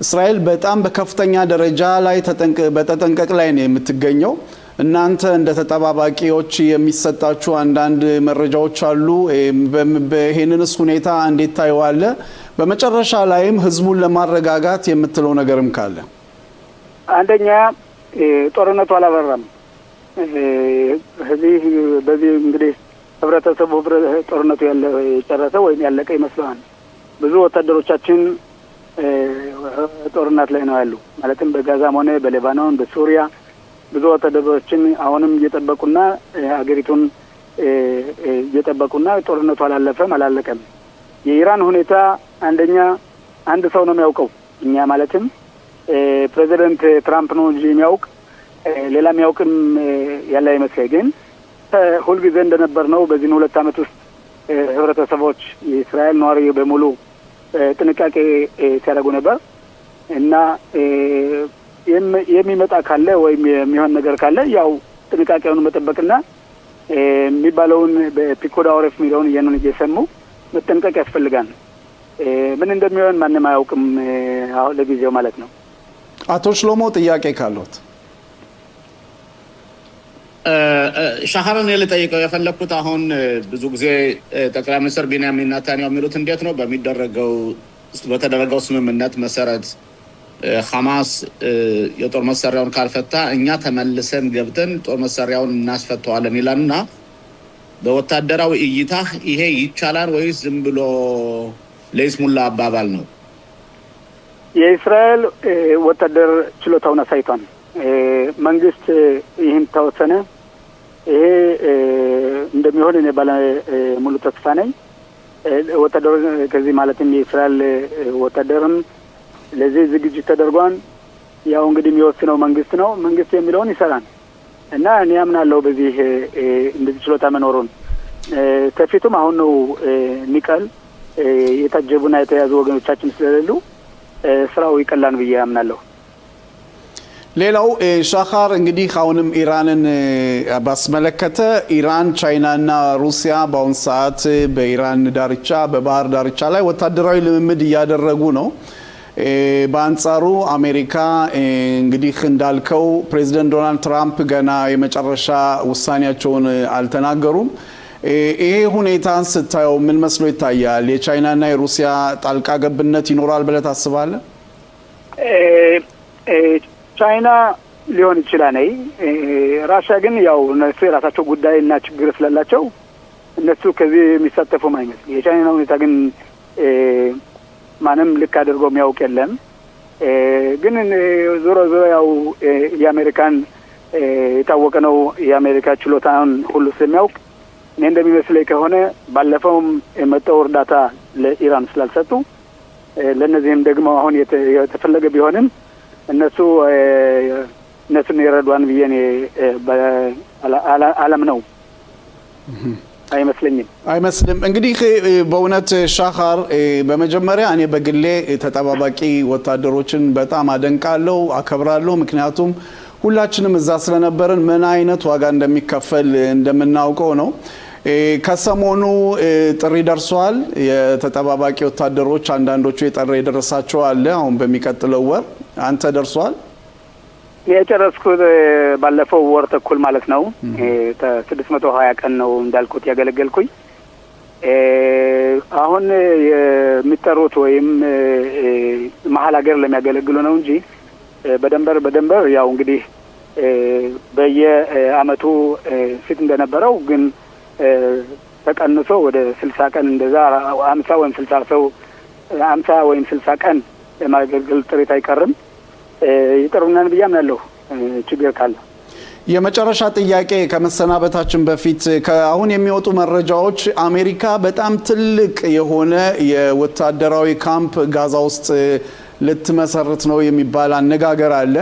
እስራኤል በጣም በከፍተኛ ደረጃ ላይ በተጠንቀቅ ላይ ነው የምትገኘው። እናንተ እንደ ተጠባባቂዎች የሚሰጣችሁ አንዳንድ መረጃዎች አሉ። በይሄንንስ ሁኔታ እንዴት ታየዋለህ? በመጨረሻ ላይም ህዝቡን ለማረጋጋት የምትለው ነገርም ካለ። አንደኛ ጦርነቱ አላበራም። በዚህ እንግዲህ ህብረተሰቡ ጦርነቱ የጨረሰ ወይም ያለቀ ይመስላል። ብዙ ወታደሮቻችን ጦርነት ላይ ነው ያሉ። ማለትም በጋዛም ሆነ በሌባኖን በሱሪያ ብዙ ወታደሮችን አሁንም እየጠበቁና ሀገሪቱን እየጠበቁና ጦርነቱ አላለቀም። የኢራን ሁኔታ አንድ ሰው ነው የሚያውቀው። እኛ ማለትም ፕሬዚደንት ትራምፕ ነው እንጂ የሚያውቅ ሌላ የሚያውቅም ያለ አይመስለኝ። ግን ሁልጊዜ እንደነበር ነው በዚህ 2 ዓመት ውስጥ ህብረተሰቦች የእስራኤል ነዋሪ በሙሉ ጥንቃቄ ሲያደርጉ ነበር እና የሚመጣ ካለ ወይም የሚሆን ነገር ካለ ያው ጥንቃቄውን መጠበቅና የሚባለውን በፒኮዳ ኦሬፍ ሚሊዮን ያንን እየሰሙ መጠንቀቅ ያስፈልጋል። ምን እንደሚሆን ማንም አያውቅም አሁን ለጊዜው ማለት ነው። አቶ ሽሎሞ ጥያቄ ካሉት ሻሃርን ልጠይቀው የፈለኩት አሁን ብዙ ጊዜ ጠቅላይ ሚኒስትር ቤንያሚን ኔታንያሁ የሚሉት እንዴት ነው በተደረገው ስምምነት መሰረት ሐማስ የጦር መሳሪያውን ካልፈታ እኛ ተመልሰን ገብተን ጦር መሳሪያውን እናስፈተዋለን ይላልና በወታደራዊ እይታ ይሄ ይቻላል ወይስ ዝም ብሎ ለይስሙላ አባባል ነው? የእስራኤል ወታደር ችሎታውን አሳይቷል። መንግስት ይህን ተወሰነ ይሄ እንደሚሆን እኔ ባለ ሙሉ ተስፋ ነኝ። ወታደሩ ከዚህ ማለትም የእስራኤል ወታደርም ለዚህ ዝግጅት ተደርጓል። ያው እንግዲህ የሚወስነው መንግስት ነው። መንግስት የሚለውን ይሰራል እና እኔ አምናለሁ በዚህ እንደዚህ ችሎታ መኖሩን። ከፊቱም አሁን ነው ኒቀል የታጀቡና የተያዙ ወገኖቻችን ስለሌሉ ስራው ይቀላል ብዬ አምናለሁ። ሌላው ሻኻር እንግዲህ አሁንም ኢራንን ባስመለከተ ኢራን፣ ቻይናና ሩሲያ በአሁን ሰዓት በኢራን ዳርቻ በባህር ዳርቻ ላይ ወታደራዊ ልምምድ እያደረጉ ነው። በአንጻሩ አሜሪካ እንግዲህ እንዳልከው ፕሬዚደንት ዶናልድ ትራምፕ ገና የመጨረሻ ውሳኔያቸውን አልተናገሩም። ይሄ ሁኔታን ስታየው ምን መስሎ ይታያል? የቻይናና የሩሲያ ጣልቃ ገብነት ይኖራል ብለህ ታስባለህ? ቻይና ሊሆን ይችላል። ራሽያ ግን ያው እነሱ የራሳቸው ጉዳይ እና ችግር ስላላቸው እነሱ ከዚህ የሚሳተፉም አይመስል። የቻይና ሁኔታ ግን ማንም ልክ አድርጎ የሚያውቅ የለም። ግን ዞሮ ያው የአሜሪካን የታወቀ ነው። የአሜሪካ ችሎታን ሁሉ ስለሚያውቅ እኔ እንደሚመስለኝ ከሆነ ባለፈውም የመጣው እርዳታ ለኢራን ስላልሰጡ ለነዚህም ደግሞ አሁን የተፈለገ ቢሆንም እነሱን ይረዷን ብዬ እኔ አለም ነው አይመስልም። እንግዲህ በእውነት ሻኻር በመጀመሪያ እኔ በግሌ ተጠባባቂ ወታደሮችን በጣም አደንቃለሁ፣ አከብራለሁ። ምክንያቱም ሁላችንም እዛ ስለነበርን ምን አይነት ዋጋ እንደሚከፈል እንደምናውቀው ነው። ከሰሞኑ ጥሪ ደርሷል። የተጠባባቂ ወታደሮች አንዳንዶቹ የጠሪ የደረሳቸው አለ። አሁን በሚቀጥለው ወር አንተ ደርሷል? የጨረስኩት ባለፈው ወር ተኩል ማለት ነው። 620 ቀን ነው እንዳልኩት ያገለገልኩኝ። አሁን የሚጠሩት ወይም መሀል ሀገር ለሚያገለግሉ ነው እንጂ በደንበር ያው እንግዲህ በየአመቱ ፊት እንደነበረው ግን ተቀንሶ ወደ 60 ቀን እንደዛ 50 ወይም 60 ሰው 50 ወይም 60 ቀን ለማገልገል ጥሪት አይቀርም። ይጠሩናል ብዬ አምናለሁ ችግር ካለ። የመጨረሻ ጥያቄ ከመሰናበታችን በፊት ከአሁን የሚወጡ መረጃዎች አሜሪካ በጣም ትልቅ የሆነ የወታደራዊ ካምፕ ጋዛ ውስጥ ልትመሰርት ነው የሚባል አነጋገር አለ።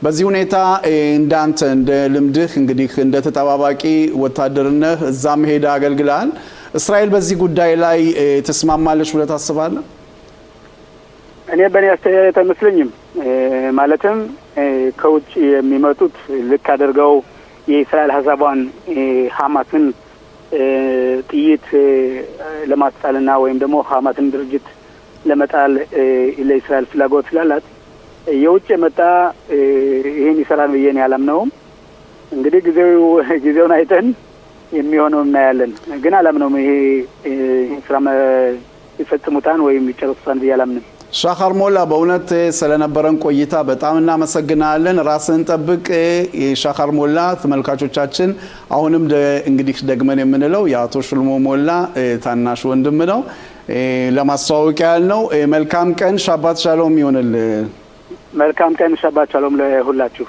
በዚህ ሁኔታ እንዳንተ እንደ ልምድህ እንግዲህ እንደ ተጠባባቂ ወታደርነህ እዛም ሄደ አገልግላል። እስራኤል በዚህ ጉዳይ ላይ ተስማማለች ብለህ ታስባለህ? እኔ በእኔ አስተያየት አይመስለኝም። ማለትም ከውጭ የሚመጡት ልክ አድርገው የእስራኤል ሀሳቧን ሐማስን ጥይት ለማስጣልና ወይም ደግሞ ሐማስን ድርጅት ለመጣል ለእስራኤል ፍላጎት ስላላት የውጭ የመጣ ይሄን ይሰራል ብዬ እኔ አላምነውም። እንግዲህ ጊዜውን አይተን የሚሆነው እናያለን። ግን አላምነውም ይሄ ስራ ይፈጽሙታን ወይም ይጨርሱታን ብዬ አላምንም። ሻኻር ሞላ በእውነት ስለነበረን ቆይታ በጣም እናመሰግናለን። ራስን ጠብቅ ሻኻር ሞላ። ተመልካቾቻችን አሁንም እንግዲህ ደግመን የምንለው የአቶ ሽልሞ ሞላ ታናሽ ወንድም ነው። ለማስተዋወቅ ያህል ነው። መልካም ቀን ሻባት ሻሎም ይሆንል። መልካም ቀን ሻባት ሻሎም ለሁላችሁ።